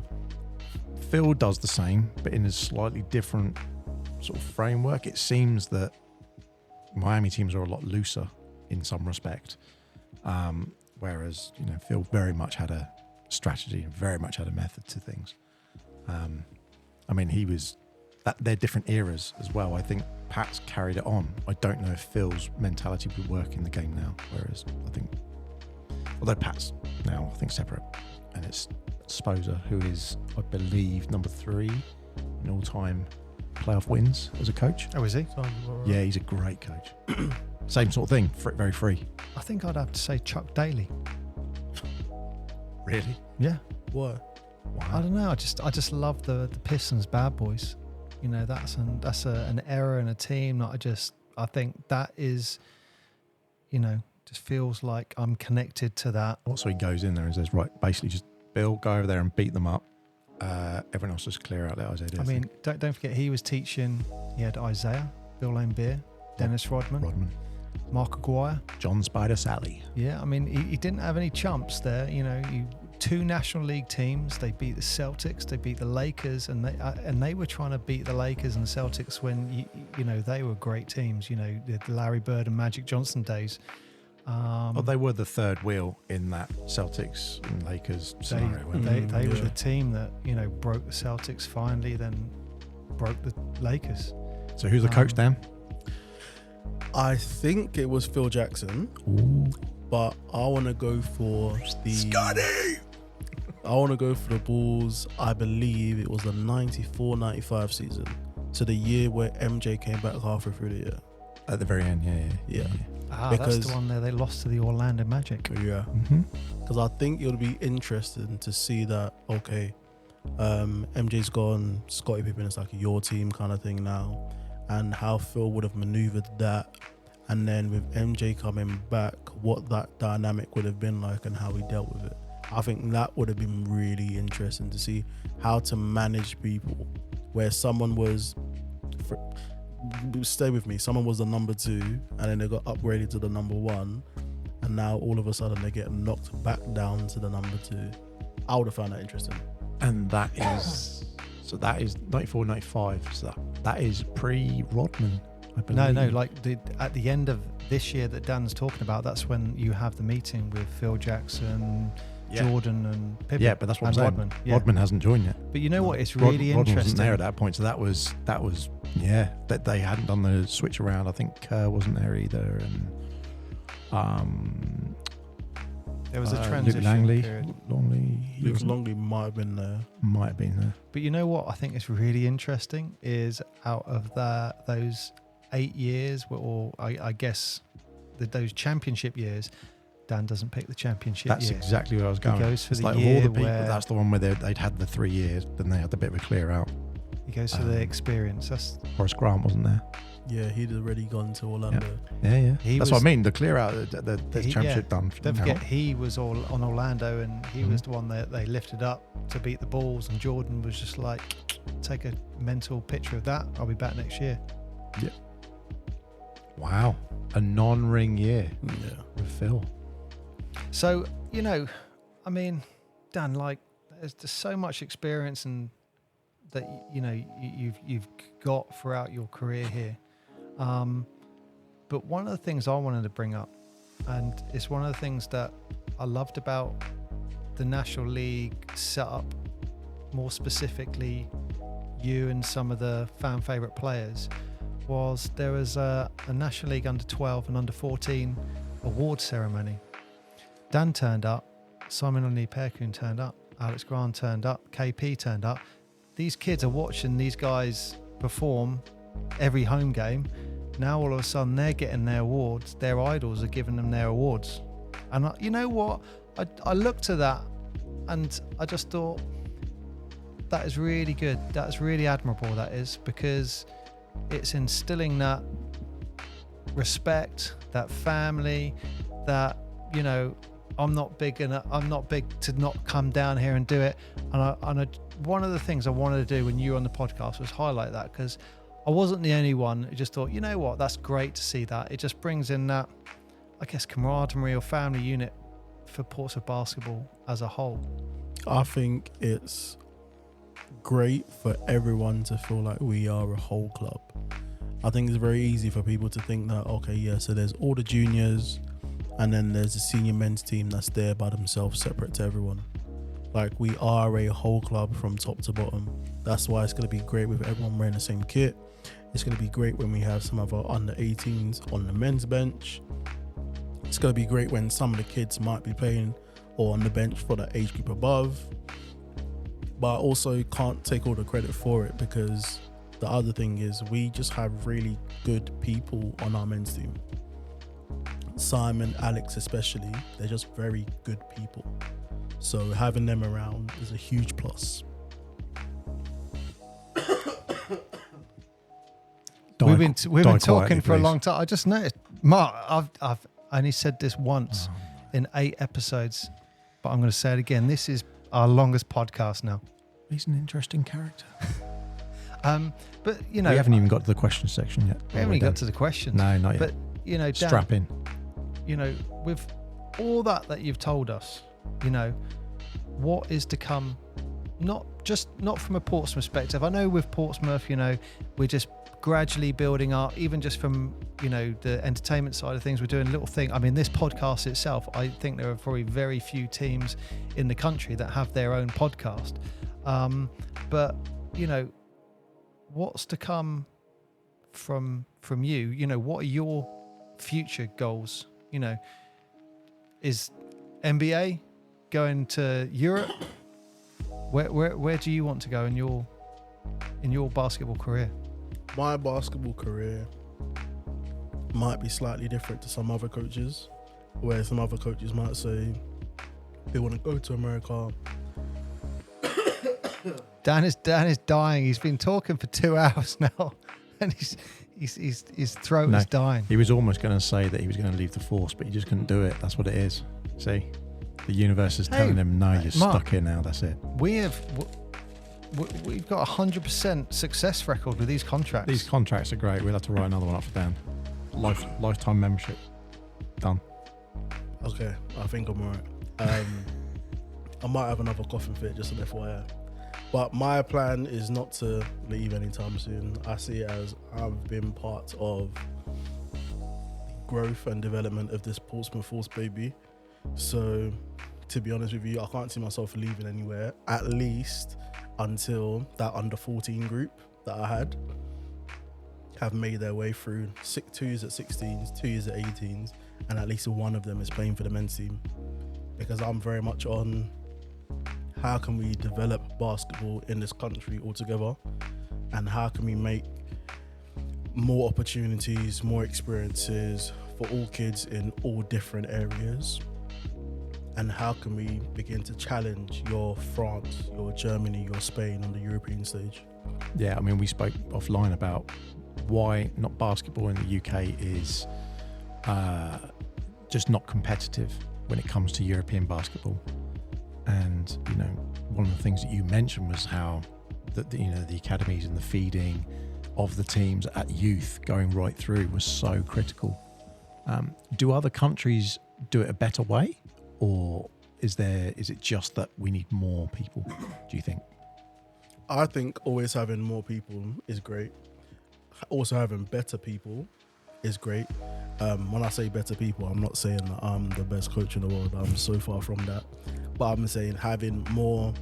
Phil does the same, but in a slightly different sort of framework. It seems that Miami teams are a lot looser in some respect, whereas Phil very much had a strategy and very much had a method to things. I mean, they're different eras as well. I think Pat's carried it on. I don't know if Phil's mentality would work in the game now, whereas I think, although Pat's now, I think, separate, and it's Sposer, who is, I believe, number 3 in all-time playoff wins as a coach. Oh, is he? Yeah, he's a great coach. Same sort of thing, very free. I think I'd have to say Chuck Daly. Really? Yeah. Why? I don't know. I just love the Pistons bad boys. That's an era in a team that I think that is, just feels like I'm connected to that. Also, he goes in there and says, right, basically just Bill, go over there and beat them up. Everyone else just clear out, let Isaiah do. I mean, don't forget he was teaching. He had Isaiah, Bill Laimbeer, Dennis Rodman, Mark Aguirre, John Spider Sally. Yeah, I mean, he didn't have any chumps there. 2 National League teams. They beat the Celtics, they beat the Lakers, and they were trying to beat the Lakers and the Celtics when they were great teams. The Larry Bird and Magic Johnson days. They were the third wheel in that Celtics and Lakers scenario. They were the team that broke the Celtics finally, then broke the Lakers. So who's the coach, Dan? I think it was Phil Jackson. Ooh. But I want to go for the Scotty. I want to go for the Bulls. I believe it was the 94-95 season. So the year where MJ came back halfway through the year. At the very end, yeah. That's the one there they lost to the Orlando Magic. Yeah. Mm-hmm. Because I think it would be interesting to see that, okay, MJ's gone, Scottie Pippen is like your team kind of thing now, and how Phil would have maneuvered that. And then with MJ coming back, what that dynamic would have been like and how he dealt with it. I think that would have been really interesting to see how to manage people where someone was, stay with me, someone was the number 2 and then they got upgraded to the number 1 and now all of a sudden they get knocked back down to the number 2. I would have found that interesting. And that is 94, 95. So that is pre-Rodman, I believe. No, like at the end of this year that Dan's talking about, that's when you have the meeting with Phil Jackson, Jordan and Pippen. Yeah, but that's what I'm saying. Rodman. Yeah. Rodman hasn't joined yet. But you know what? It's really Rodman interesting. wasn't there at that point, so that was that they hadn't done the switch around. I think Kerr wasn't there either, and there was a transition period. Luke Longley might have been there. But you know what I think is really interesting is out of those 8 years, or I guess those championship years, Dan doesn't pick the championship That's year. exactly where I was going. He goes for it's the like year all the people, where that's the one where they'd had the 3 years, then they had a bit of a clear out. he goes for the experience. That's Horace Grant wasn't there. Yeah, he'd already gone to Orlando. Yeah. That's what I mean. The clear out, the championship done. Don't forget, he was all on Orlando, and he was the one that they lifted up to beat the Bulls, and Jordan was just like, take a mental picture of that. I'll be back next year. Yeah. Wow. A non-ring year. Yeah. With Phil. So, I mean, Dan, like, there's just so much experience and that, you've got throughout your career here. But one of the things I wanted to bring up, and it's one of the things that I loved about the National League setup, more specifically you and some of the fan favourite players, was there was a National League under 12 and under 14 award ceremony. Dan turned up, Simon Oni-Perkun turned up, Alex Grant turned up, KP turned up. These kids are watching these guys perform every home game. Now all of a sudden they're getting their awards. Their idols are giving them their awards. And you know what? I looked at that and I just thought, that is really good. That's really admirable, that is, because it's instilling that respect, that family, that, I'm not big to not come down here and do it. And one of the things I wanted to do when you were on the podcast was highlight that, because I wasn't the only one who just thought, you know what, that's great to see that. It just brings in that, I guess, camaraderie or family unit for Portsmouth basketball as a whole. I think it's great for everyone to feel like we are a whole club. I think it's very easy for people to think that, okay, yeah, so there's all the juniors and then there's a senior men's team that's there by themselves, separate to everyone. Like, we are a whole club from top to bottom. That's why it's going to be great with everyone wearing the same kit. It's going to be great when we have some of our under 18s on the men's bench. It's going to be great when some of the kids might be playing or on the bench for the age group above. But I also can't take all the credit for it, because the other thing is we just have really good people on our men's team. Simon, Alex especially, they're just very good people. So having them around is a huge plus. We've been talking for a long time. I just noticed, Mark, I've only said this once in 8 episodes, but I'm going to say it again. This is our longest podcast now. He's an interesting character. But we haven't even got to the question section yet. We haven't even got to the questions. No, not yet. But Dan, strap in. With all that you've told us, what is to come? Not from a Portsmouth perspective. I know with Portsmouth, we're just gradually building up, even just from the entertainment side of things. We're doing little things. I mean, this podcast itself, I think there are probably very few teams in the country that have their own podcast. But what's to come from you? What are your future goals? Is NBA going to Europe? Where do you want to go in your basketball career? My basketball career might be slightly different to some other coaches, where some other coaches might say they want to go to America. Dan is dying. He's been talking for 2 hours now, and his throat is dying. He was almost going to say that he was going to leave the Force, but he just couldn't do it. That's what it is. See, the universe is telling him, no, you're Mark, stuck here now. That's it. We've got 100% success record with these contracts. These contracts are great. We'll have to write another one up for Dan. Lifetime membership. Done. Okay, I think I'm alright. I might have another coughing fit, just an FYI. But my plan is not to leave anytime soon. I see it as I've been part of the growth and development of this Portsmouth Force baby. So, to be honest with you, I can't see myself leaving anywhere, at least until that under 14 group that I had have made their way through 2 years at 16s, 2 years at 18s, and at least one of them is playing for the men's team. Because I'm very much on how can we develop basketball in this country altogether, and how can we make more opportunities, more experiences for all kids in all different areas, and how can we begin to challenge your France, your Germany, your Spain on the European stage. Yeah, I mean, we spoke offline about why not basketball in the UK is just not competitive when it comes to European basketball. And, you know, one of the things that you mentioned was how the academies and the feeding of the teams at youth going right through was so critical. Do other countries do it a better way, or is it just that we need more people, do you think? I think always having more people is great. Also having better people is great. When I say better people, I'm not saying that I'm the best coach in the world. I'm so far from that. But I'm saying having more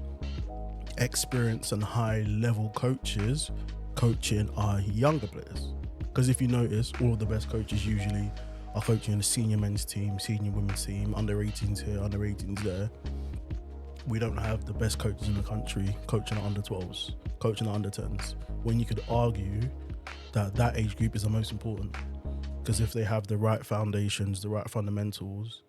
experienced and high level coaches coaching our younger players. Because if you notice, all of the best coaches usually are coaching the senior men's team, senior women's team, under 18s here, under 18s there. We don't have the best coaches in the country coaching at under 12s, coaching at under 10s. When you could argue that age group is the most important. Because if they have the right foundations, the right fundamentals,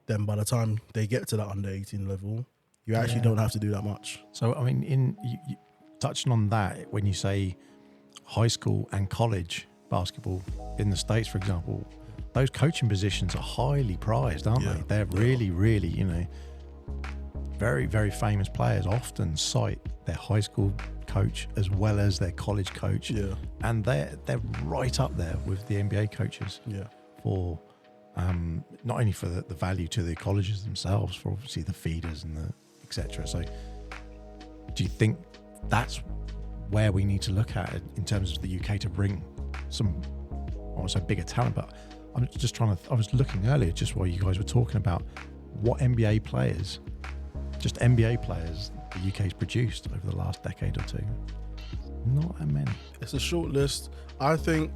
then by the time they get to that under 18 level, you actually don't have to do that much. So, I mean, you touching on that, when you say high school and college basketball in the States, for example, those coaching positions are highly prized, aren't they? They're really, really, very, very famous players often cite their high school coach as well as their college coach. Yeah. And they're right up there with the NBA coaches. Yeah. For not only for the value to the colleges themselves, for obviously the feeders and the etc. So do you think that's where we need to look at it in terms of the UK to bring some, I won't say bigger talent, but I'm just trying to, I was looking earlier just while you guys were talking about what NBA players, just NBA players the UK's produced over the last decade or two. Not that many. It's a short list. I think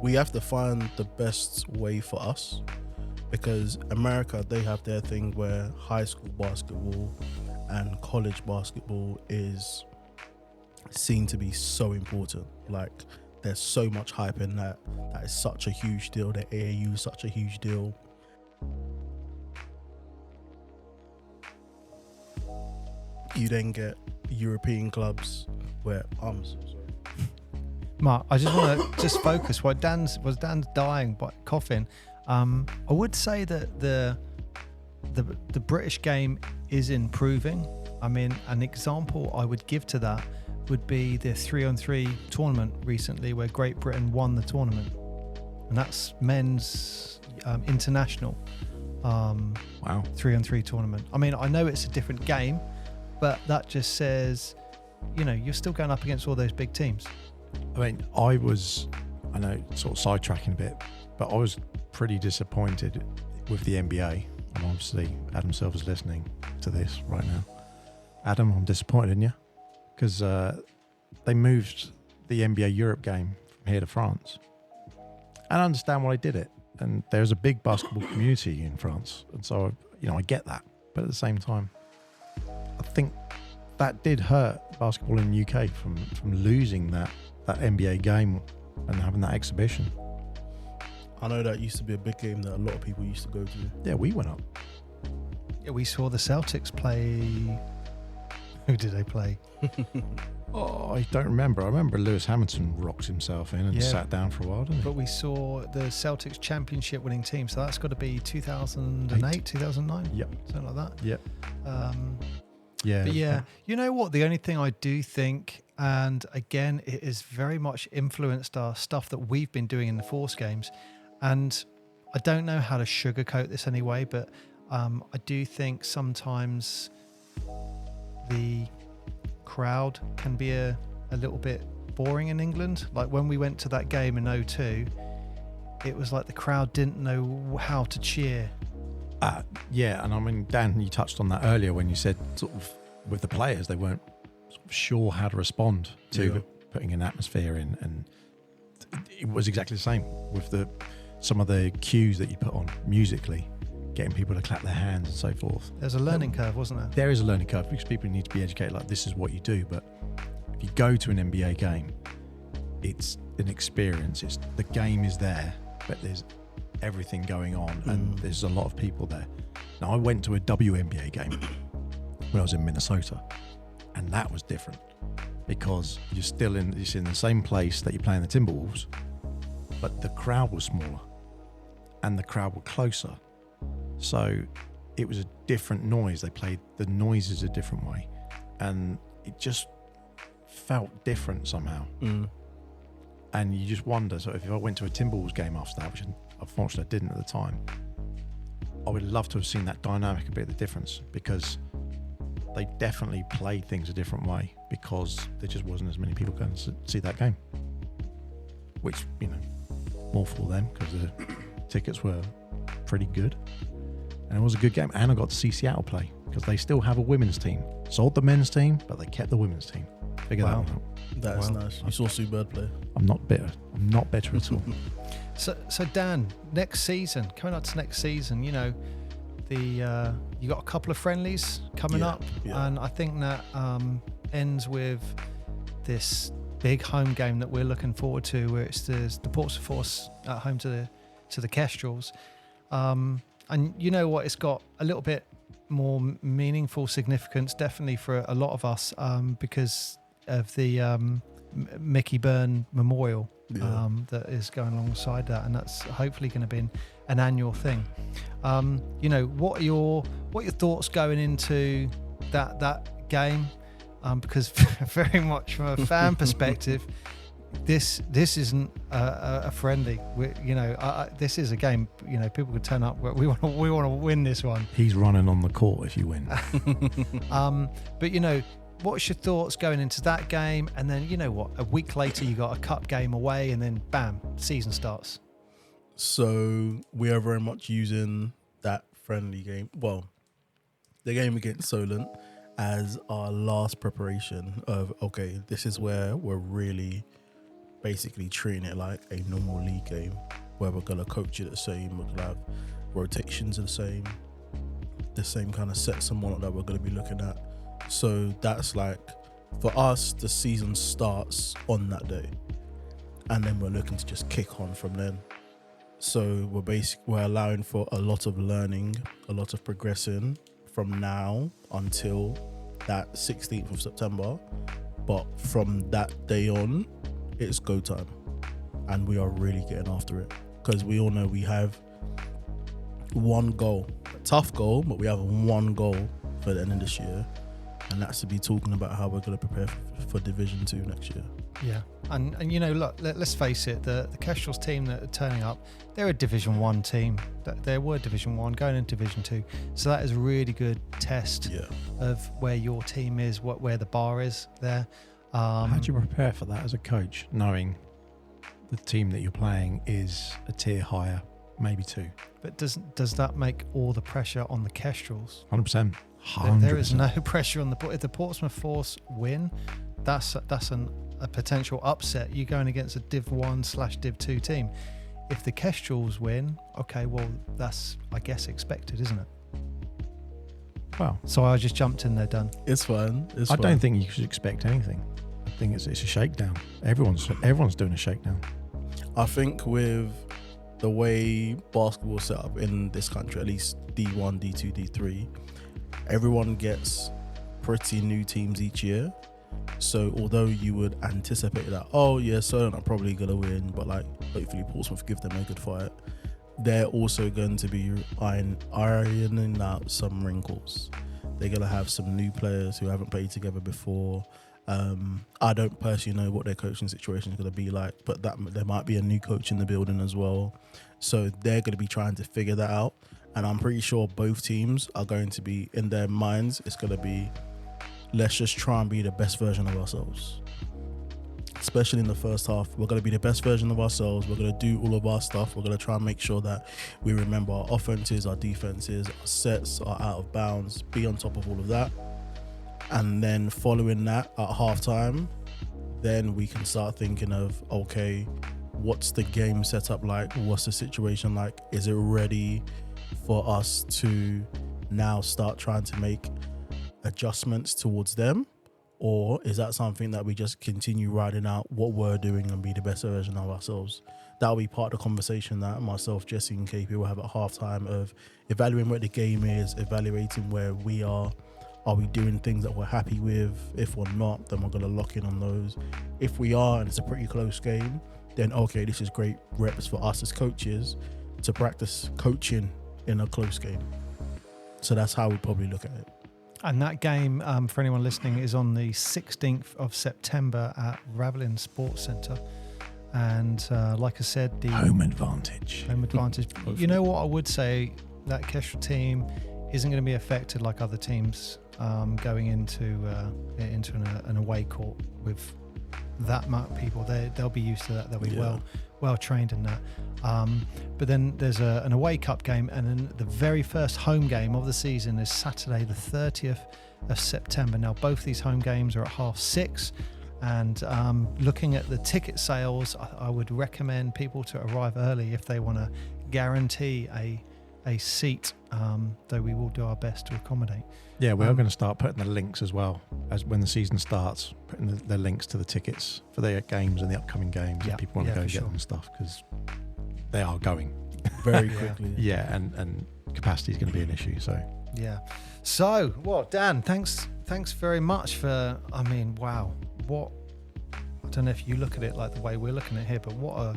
we have to find the best way for us, because America, they have their thing where high school basketball and college basketball is seen to be so important. Like, there's so much hype in that. That is such a huge deal. The AAU is such a huge deal. You then get European clubs where I'm so sorry. Mark, I just want to just focus. While Dan's dying by coughing, I would say that the British game is improving. I mean, an example I would give to that would be the 3-on-3 tournament recently, where Great Britain won the tournament, and that's men's international 3-on-3 tournament. I mean, I know it's a different game, but that just says, you're still going up against all those big teams. I mean, I know sort of sidetracking a bit, but I was pretty disappointed with the NBA. And obviously Adam Silver's listening to this right now. Adam, I'm disappointed in you, because they moved the NBA Europe game from here to France. And I understand why they did it. And there's a big basketball community in France. And so, I get that. But at the same time, I think that did hurt basketball in the UK from losing that NBA game and having that exhibition. I know that used to be a big game that a lot of people used to go to. Yeah, we went up. Yeah, we saw the Celtics play. Who did they play? Oh, I don't remember. I remember Lewis Hamilton rocked himself in and Yeah. sat down for a while, didn't he? But we saw the Celtics championship winning team, so that's got to be 2008, 2009? Yep. Something like that. Yep. But yeah, you know what? The only thing I do think, and again, it has very much influenced our stuff that we've been doing in the Force games, and I don't know how to sugarcoat this anyway, but I do think sometimes the crowd can be a little bit boring in England. Like when we went to that game in 2002, it was like the crowd didn't know how to cheer. Yeah, and I mean, Dan, you touched on that earlier when you said sort of with the players, they weren't sort of sure how to respond to putting an atmosphere in, and it was exactly the same with some of the cues that you put on musically, getting people to clap their hands and so forth. There's a learning curve, wasn't there? There is a learning curve because people need to be educated, like this is what you do. But if you go to an NBA game, it's an experience. It's the game is there, but there's everything going on and there's a lot of people there. Now I went to a WNBA game when I was in Minnesota, and that was different because you're in the same place that you're playing the Timberwolves, but the crowd was smaller and the crowd were closer. So it was a different noise. They played the noises a different way, and it just felt different somehow. And you just wonder, so if I went to a Timberwolves game after that, which unfortunately I didn't at the time, I would love to have seen that dynamic a bit of the difference, because they definitely played things a different way because there just wasn't as many people going to see that game, which, you know, more for them because the tickets were pretty good. And it was a good game. And I got to see Seattle play because they still have a women's team. Sold the men's team, but they kept the women's team. Figure that one out. That's nice. You saw Sue Bird play. I'm not bitter. I'm not bitter at all. So Dan, next season, coming up to next season, you know, you got a couple of friendlies coming up, and I think that ends with this big home game that we're looking forward to, where it's the Portsmouth Force at home to the Kestrels. And you know what? It's got a little bit more meaningful significance, definitely for a lot of us, because of the Mickey Byrne Memorial that is going alongside that, and that's hopefully going to be an annual thing. You know, what are your thoughts going into that game? Because very much from a fan perspective, this isn't a friendly. This is a game. You know, people could turn up. We want to win this one. He's running on the court if you win. But you know, what's your thoughts going into that game? And then, you know what, a week later you got a cup game away, and then bam, season starts. So we are very much using that friendly game, well, the game against Solent, as our last preparation of, okay, this is where we're really basically treating it like a normal league game, where we're going to coach it the same, we're going to have rotations the same kind of sets and whatnot that we're going to be looking at. So that's like, for us, the season starts on that day, and then we're looking to just kick on from then. So we're allowing for a lot of learning, a lot of progressing from now until that 16th of September. But from that day on, it's go time, and we are really getting after it, because we all know we have one goal, a tough goal, but we have one goal for the end of this year, and that's to be talking about how we're going to prepare for Division 2 next year. Yeah, and you know, look, let's face it, the Kestrels team that are turning up, they're a Division 1 team. They were Division 1 going into Division 2, so that is a really good test of where your team is, where the bar is there. How do you prepare for that as a coach, knowing the team that you're playing is a tier higher, maybe 2? But does that make all the pressure on the Kestrels? 100%. 100%. There is no pressure on if the Portsmouth Force win, that's a potential upset. You're going against a Div 1/Div 2 team. If the Kestrels win, okay, well, that's, I guess, expected, isn't it? Well, So I just jumped in there, Dan. It's fine. I don't think you should expect anything. I think it's a shakedown. Everyone's doing a shakedown. I think with the way basketball is set up in this country, at least D1, D2, D3, everyone gets pretty new teams each year. So although you would anticipate that, oh yeah, Solent are probably going to win, but like hopefully Portsmouth give them a good fight, they're also going to be ironing out some wrinkles. They're going to have some new players who haven't played together before. I don't personally know what their coaching situation is going to be like, but there might be a new coach in the building as well. So they're going to be trying to figure that out. And I'm pretty sure both teams are going to be, in their minds, it's going to be, let's just try and be the best version of ourselves. Especially in the first half, we're going to be the best version of ourselves. We're going to do all of our stuff. We're going to try and make sure that we remember our offenses, our defenses, our sets, our out of bounds, be on top of all of that. And then following that at halftime, then we can start thinking of, okay, what's the game setup like? What's the situation like? Is it ready for us to now start trying to make adjustments towards them? Or is that something that we just continue riding out what we're doing and be the best version of ourselves? That'll be part of the conversation that myself, Jesse and KP will have at halftime, of evaluating what the game is, evaluating where we are. Are we doing things that we're happy with? If we're not, then we're going to lock in on those. If we are, and it's a pretty close game, then okay, this is great reps for us as coaches to practice coaching in a close game. So that's how we probably look at it. And that game, for anyone listening, is on the 16th of September at Ravelin Sports Centre. And like I said, the Home advantage. You know what I would say? That Kestrel team isn't going to be affected like other teams going into an away court with that amount of people. They'll be used to that. They'll be well trained in that. But then there's an away cup game, and then the very first home game of the season is Saturday the 30th of September. Now both these home games are at 6:30, and looking at the ticket sales, I would recommend people to arrive early if they want to guarantee a seat, though we will do our best to accommodate. Yeah, we are going to start putting the links as well, as when the season starts, putting the links to the tickets for the games and the upcoming games, if people want to go and get them and stuff, because they are going very quickly. Yeah, and capacity is going to be an issue. So well, Dan, thanks very much for, I mean, wow, what, I don't know if you look at it like the way we're looking at it here, but what a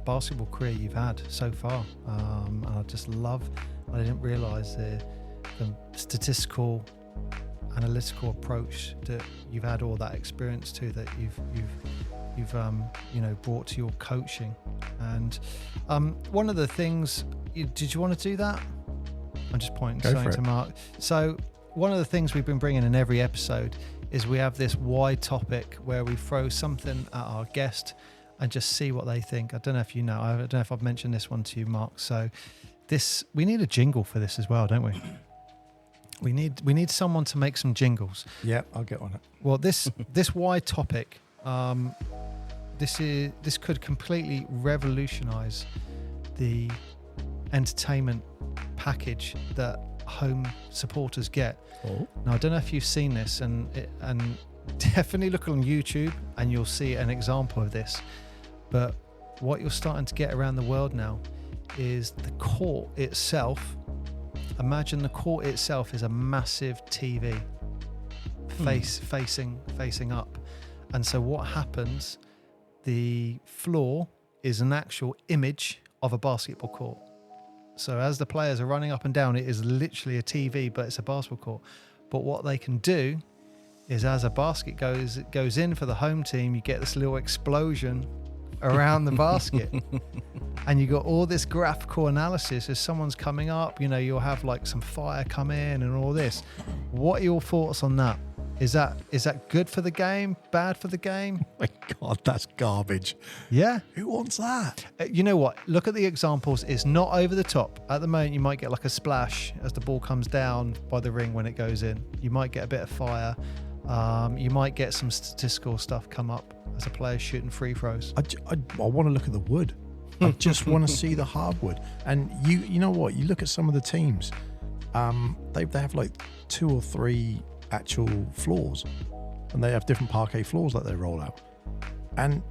basketball career you've had so far. And I just love, I didn't realise the statistical, analytical approach that you've had, all that experience too, that you've brought to your coaching. And one of the things, did you want to do that? I'm just pointing something to Mark. So one of the things we've been bringing in every episode is we have this wide topic where we throw something at our guest and just see what they think. I don't know if you know. I don't know if I've mentioned this one to you, Mark. So we need a jingle for this as well, don't we? We need someone to make some jingles. Yeah, I'll get on it. Well, this wide topic, this could completely revolutionise the entertainment package that home supporters get. Oh. Now, I don't know if you've seen this, and definitely look on YouTube and you'll see an example of this. But what you're starting to get around the world now is the court itself. Imagine the court itself is a massive TV facing up. And so what happens, the floor is an actual image of a basketball court. So as the players are running up and down, it is literally a TV, but it's a basketball court. But what they can do is, as a basket goes in for the home team, you get this little explosion around the basket. And you got all this graphical analysis as someone's coming up, you'll have like some fire come in and all this. What are your thoughts on that? Is that good for the game? Bad for the game? Oh my God, that's garbage. Yeah. Who wants that? You know what? Look at the examples. It's not over the top. At the moment, you might get like a splash as the ball comes down by the ring when it goes in. You might get a bit of fire. You might get some statistical stuff come up as a player shooting free throws. I want to look at the wood. I just want to see the hardwood. And you know what? You look at some of the teams. they have like 2 or 3 actual floors, and they have different parquet floors that they roll out, and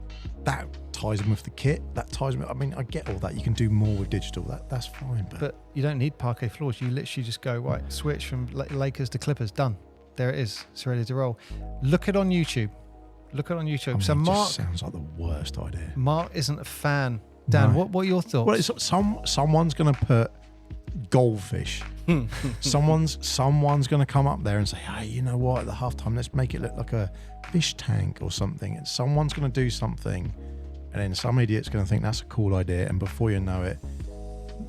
that ties them with the kit. That ties them. I mean, I get all that. You can do more with digital. That's fine. But you don't need parquet floors. You literally just go, right, switch from Lakers to Clippers. Done. There it is. It's ready to roll. Look it on YouTube. I mean, So it Mark just sounds like the worst idea. Mark isn't a fan. Dan, No. what are your thoughts? Well, it's someone's going to put goldfish. someone's going to come up there and say, hey, you know what? At the halftime, let's make it look like a fish tank or something. And someone's going to do something, and then some idiot's going to think that's a cool idea. And before you know it,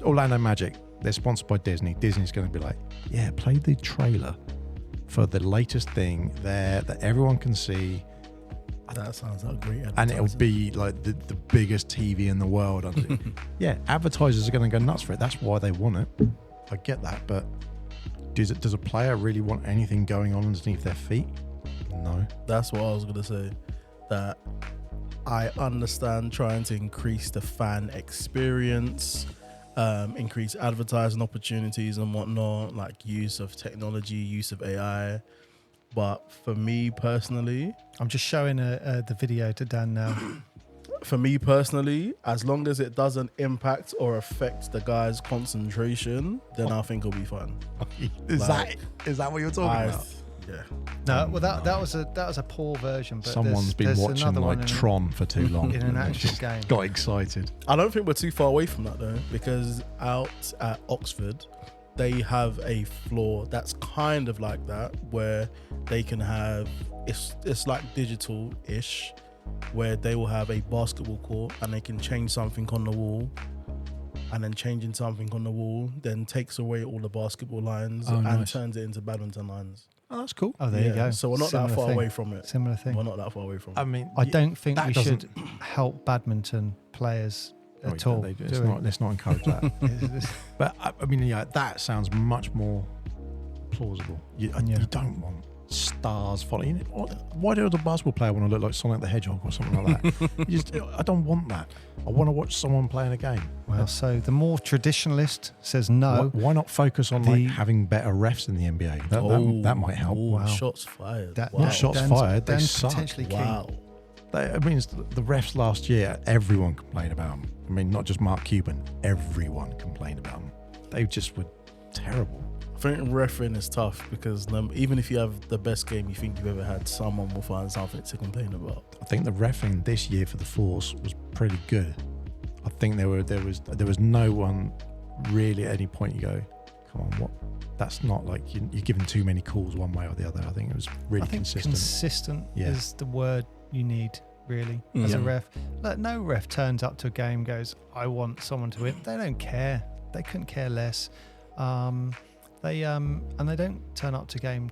Orlando Magic, they're sponsored by Disney. Disney's going to be like, yeah, play the trailer for the latest thing there that everyone can see. That sounds like great. And it'll be like the biggest TV in the world. Yeah, advertisers are going to go nuts for it. That's why they want it. I get that, but does a player really want anything going on underneath their feet? No. That's what I was going to say. That I understand trying to increase the fan experience, increase advertising opportunities and whatnot, like use of technology, use of AI. But for me personally, I'm just showing the video to Dan now. for me personally, as long as it doesn't impact or affect the guy's concentration, then I think it'll be fun. Is that what you're talking about? Yeah. No, well that was a poor version. But Someone's been watching another like one Tron for too long. in an actual game. Got excited. I don't think we're too far away from that though, because out at Oxford, they have a floor that's kind of like that, where they can have it's like digital-ish, where they will have a basketball court and they can change something on the wall, and then changing something on the wall then takes away all the basketball lines and nice. Turns it into badminton lines. Oh, that's cool. Oh, there you go. So we're not Similar that far thing. away from it. Similar thing. We're not that far away from it. I mean, I don't think that we doesn't- should help badminton players No, at all. let's not encourage that. But I mean, yeah, that sounds much more plausible. You don't want stars following. Why do the basketball player want to look like Sonic the Hedgehog or something like that? I don't want that. I want to watch someone playing a game. Well, so the more traditionalist says no. Why not focus on like having better refs in the NBA? That might help. Oh, Wow. shots fired. Not shots fired. They Dan's suck. potentially key. Wow. I mean, the refs last year, everyone complained about them. I mean, not just Mark Cuban. Everyone complained about them. They just were terrible. I think refereeing is tough because even if you have the best game you think you've ever had, someone will find something to complain about. I think the reffing this year for the Force was pretty good. I think there was no one really at any point you go, come on, what? That's not like you're giving too many calls one way or the other. I think it was really consistent. Consistent is the word you need, really, as a ref. Like, no ref turns up to a game and goes, I want someone to win. They don't care. They couldn't care less. And they don't turn up to game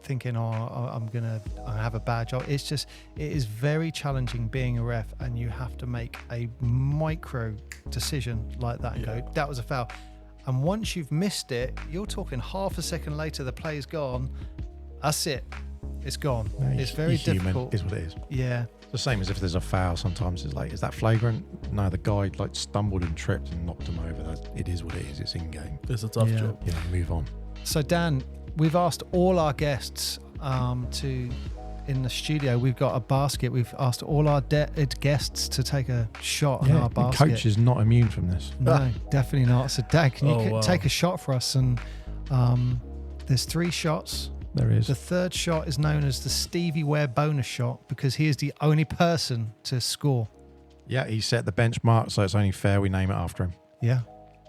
thinking, I'm gonna have a bad job. It's just, it is very challenging being a ref, and you have to make a micro decision like that and go, that was a foul. And once you've missed it, you're talking half a second later, the play's gone. That's it. It's gone. It's very difficult. Is what it is. Yeah. It's the same as if there's a foul. Sometimes it's like, is that flagrant? No, the guy like stumbled and tripped and knocked him over. It is what it is. It's in game. It's a tough job. Yeah, move on. So Dan, we've asked all our guests in the studio. We've got a basket. We've asked all our guests to take a shot on our basket. Coach is not immune from this. No, definitely not. So Dan, can you take a shot for us? And there's 3 shots. There is. The third shot is known as the Stevie Ware bonus shot because he is the only person to score. Yeah, he set the benchmark, so it's only fair we name it after him. Yeah.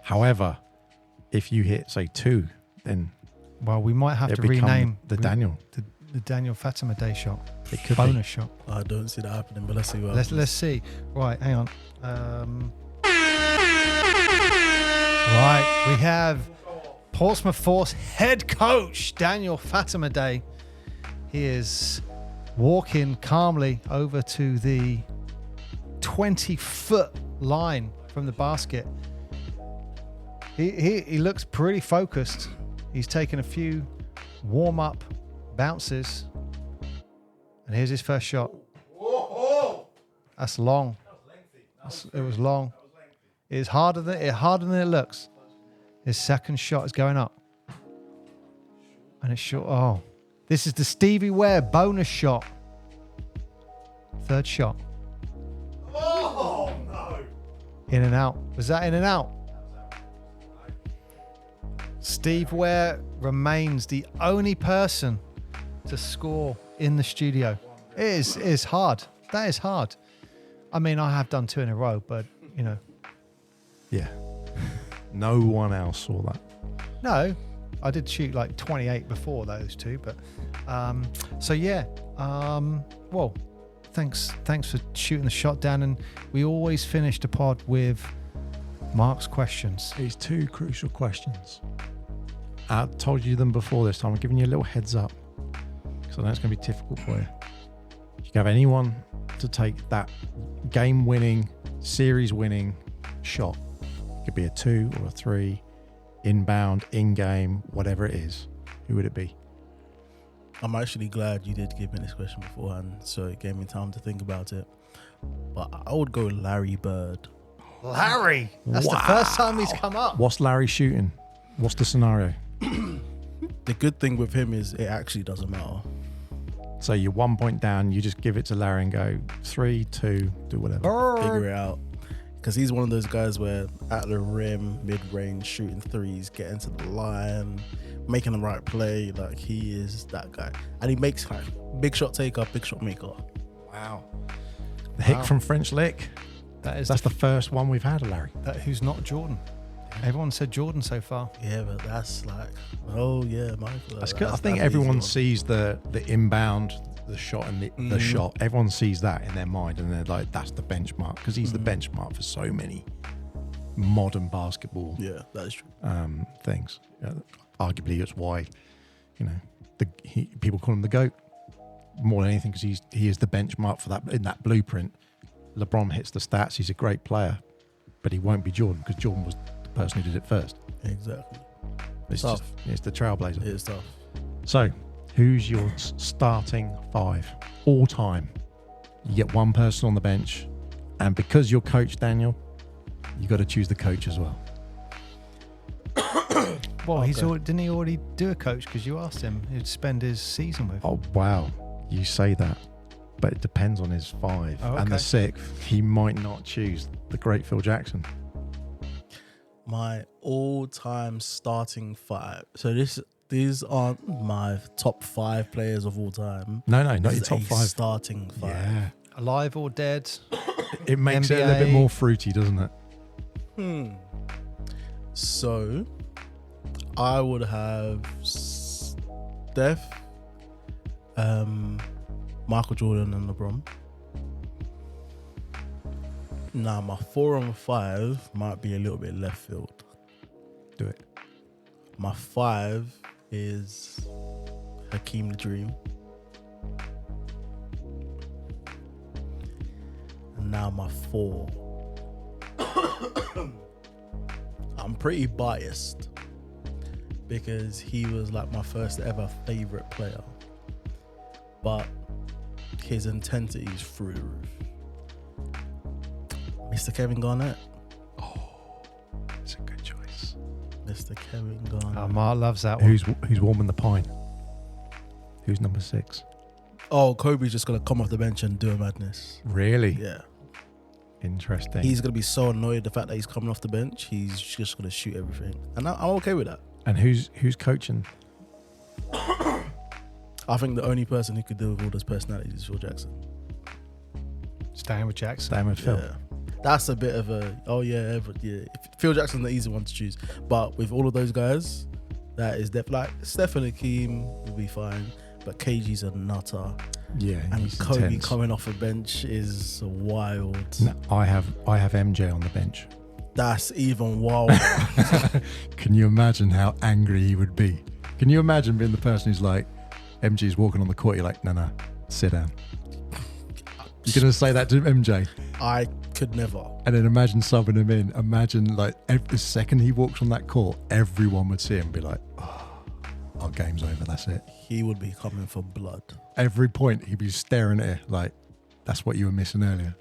However, if you hit, say, 2, then well, we might have to become rename the Daniel. The Daniel Fatomide shot. It could bonus shot. I don't see that happening, but let's see what Let's see. Right, hang on. Right, we have Portsmouth Force head coach Daniel Fatomide. He is walking calmly over to the 20-foot line from the basket. He looks pretty focused. He's taken a few warm-up bounces. And here's his first shot. That's long. It was long. It's harder than it looks. His second shot is going up. And it's short. Oh, this is the Stevie Ware bonus shot. Third shot. Oh no! In and out. Was that in and out? Steve Ware remains the only person to score in the studio. It is hard. That is hard. I mean, I have done 2 in a row, but, you know. Yeah. No one else saw that. No, I did shoot like 28 before those 2, but so yeah. Well, thanks for shooting the shot, Dan. And we always finish the pod with Mark's questions. These 2 crucial questions. I told you them before this time. I'm giving you a little heads up because I know it's going to be difficult for you. You can have anyone to take that game-winning, series-winning shot. It could be a 2 or a 3, inbound, in-game, whatever it is. Who would it be? I'm actually glad you did give me this question beforehand, so it gave me time to think about it. But I would go Larry Bird. Larry! That's the first time he's come up. What's Larry shooting? What's the scenario? The good thing with him is it actually doesn't matter. So you're 1 point down, you just give it to Larry and go 3, 2, do whatever. Figure it out. Because he's one of those guys where at the rim, mid-range, shooting threes, getting to the line, making the right play. Like, he is that guy. And he makes like big shot taker, big shot maker. Wow. The hick from French Lick. That's the first one we've had of Larry. Who's not Jordan. Everyone said Jordan so far. Yeah, but that's like, oh yeah, Michael. That's good. I think everyone sees the inbound, the shot, and the shot. Everyone sees that in their mind, and they're like, "That's the benchmark," because he's the benchmark for so many modern basketball. Yeah, that is true. Things. Arguably, it's why people call him the GOAT more than anything, because he is the benchmark for that in that blueprint. LeBron hits the stats. He's a great player, but he won't be Jordan because Jordan was the person who did it first. Exactly. It's the trailblazer. It is tough. So, who's your starting 5 all time? You get one person on the bench, and because you're coach Daniel, you got to choose the coach as well. Well, didn't he already do a coach? Because you asked him who'd spend his season with. Oh wow, you say that, but it depends on his 5. Oh, okay. And the 6th, he might not choose the great Phil Jackson. My all-time starting 5. So these aren't my top 5 players of all time. No, not This your is top a 5. Starting 5. Yeah, Alive or dead? it makes it a little bit more fruity, doesn't it? So I would have Steph, Michael Jordan, and LeBron. Now, my 4 and 5 might be a little bit left field. Do it. My 5 is Hakeem the Dream. And now my 4. I'm pretty biased because he was like my first ever favorite player. But his intensity is through the roof. Mr. Kevin Garnett. Oh, that's a good choice. Mr. Kevin Garnett. Mark loves that one. Who's warming the pine? Who's number 6? Oh, Kobe's just going to come off the bench and do a madness. Really? Yeah. Interesting. He's going to be so annoyed the fact that he's coming off the bench. He's just going to shoot everything. And I'm okay with that. And who's coaching? I think the only person who could deal with all those personalities is Phil Jackson. Staying with Jackson. Staying with Phil. Yeah. That's a bit of a, Phil Jackson's the easy one to choose. But with all of those guys, that is like Steph and Hakeem will be fine. But KG's a nutter. Yeah, and Kobe intense. Coming off a bench is wild. No, I have MJ on the bench. That's even wild. Can you imagine how angry he would be? Can you imagine being the person who's like, MJ's walking on the court, you're like, no, sit down. You're going to say that to MJ? I could never. And then imagine subbing him in. Imagine like every second he walks on that court, everyone would see him and be like, oh, our game's over, that's it. He would be coming for blood. Every point he'd be staring at it like, that's what you were missing earlier.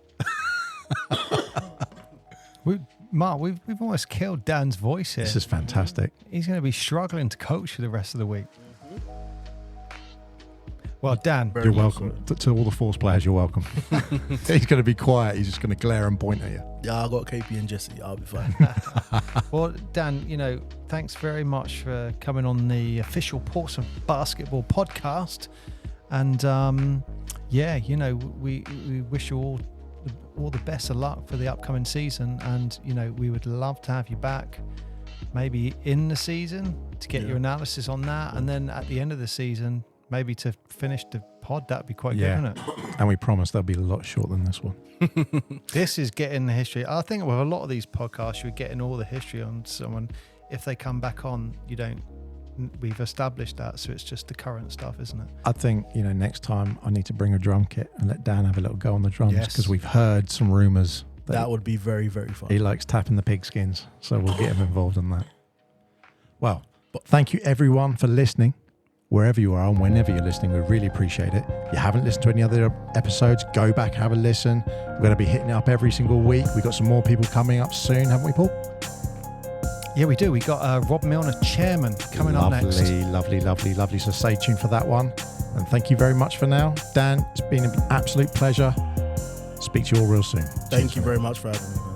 Mark, we've almost killed Dan's voice here. This is fantastic. He's going to be struggling to coach for the rest of the week. Well, Dan, Very You're much welcome. To all the Force players, you're welcome. He's going to be quiet. He's just going to glare and point at you. Yeah, I got KP and Jesse. I'll be fine. well, Dan, thanks very much for coming on the official Portsmouth Basketball podcast. And we wish you all the best of luck for the upcoming season. And we would love to have you back, maybe in the season, to get your analysis on that, and then at the end of the season, maybe to finish the pod. That'd be quite good, wouldn't it? And we promise they'll be a lot shorter than this one. This is getting the history. I think with a lot of these podcasts, you're getting all the history on someone. If they come back on, we've established that, so it's just the current stuff, isn't it? I think, next time I need to bring a drum kit and let Dan have a little go on the drums, because Yes. we've heard some rumours That would be very, very fun. he likes tapping the pigskins, so we'll get him involved in that. Well, thank you everyone for listening, wherever you are and whenever you're listening. We really appreciate it. If you haven't listened to any other episodes, go back, have a listen. We're going to be hitting it up every single week. We've got some more people coming up soon, haven't we, Paul? Yeah, we do. We got Rob Milner, chairman, coming up next. Lovely. So stay tuned for that one. And thank you very much for now. Dan, it's been an absolute pleasure. Speak to you all real soon. Thank you very much for having me.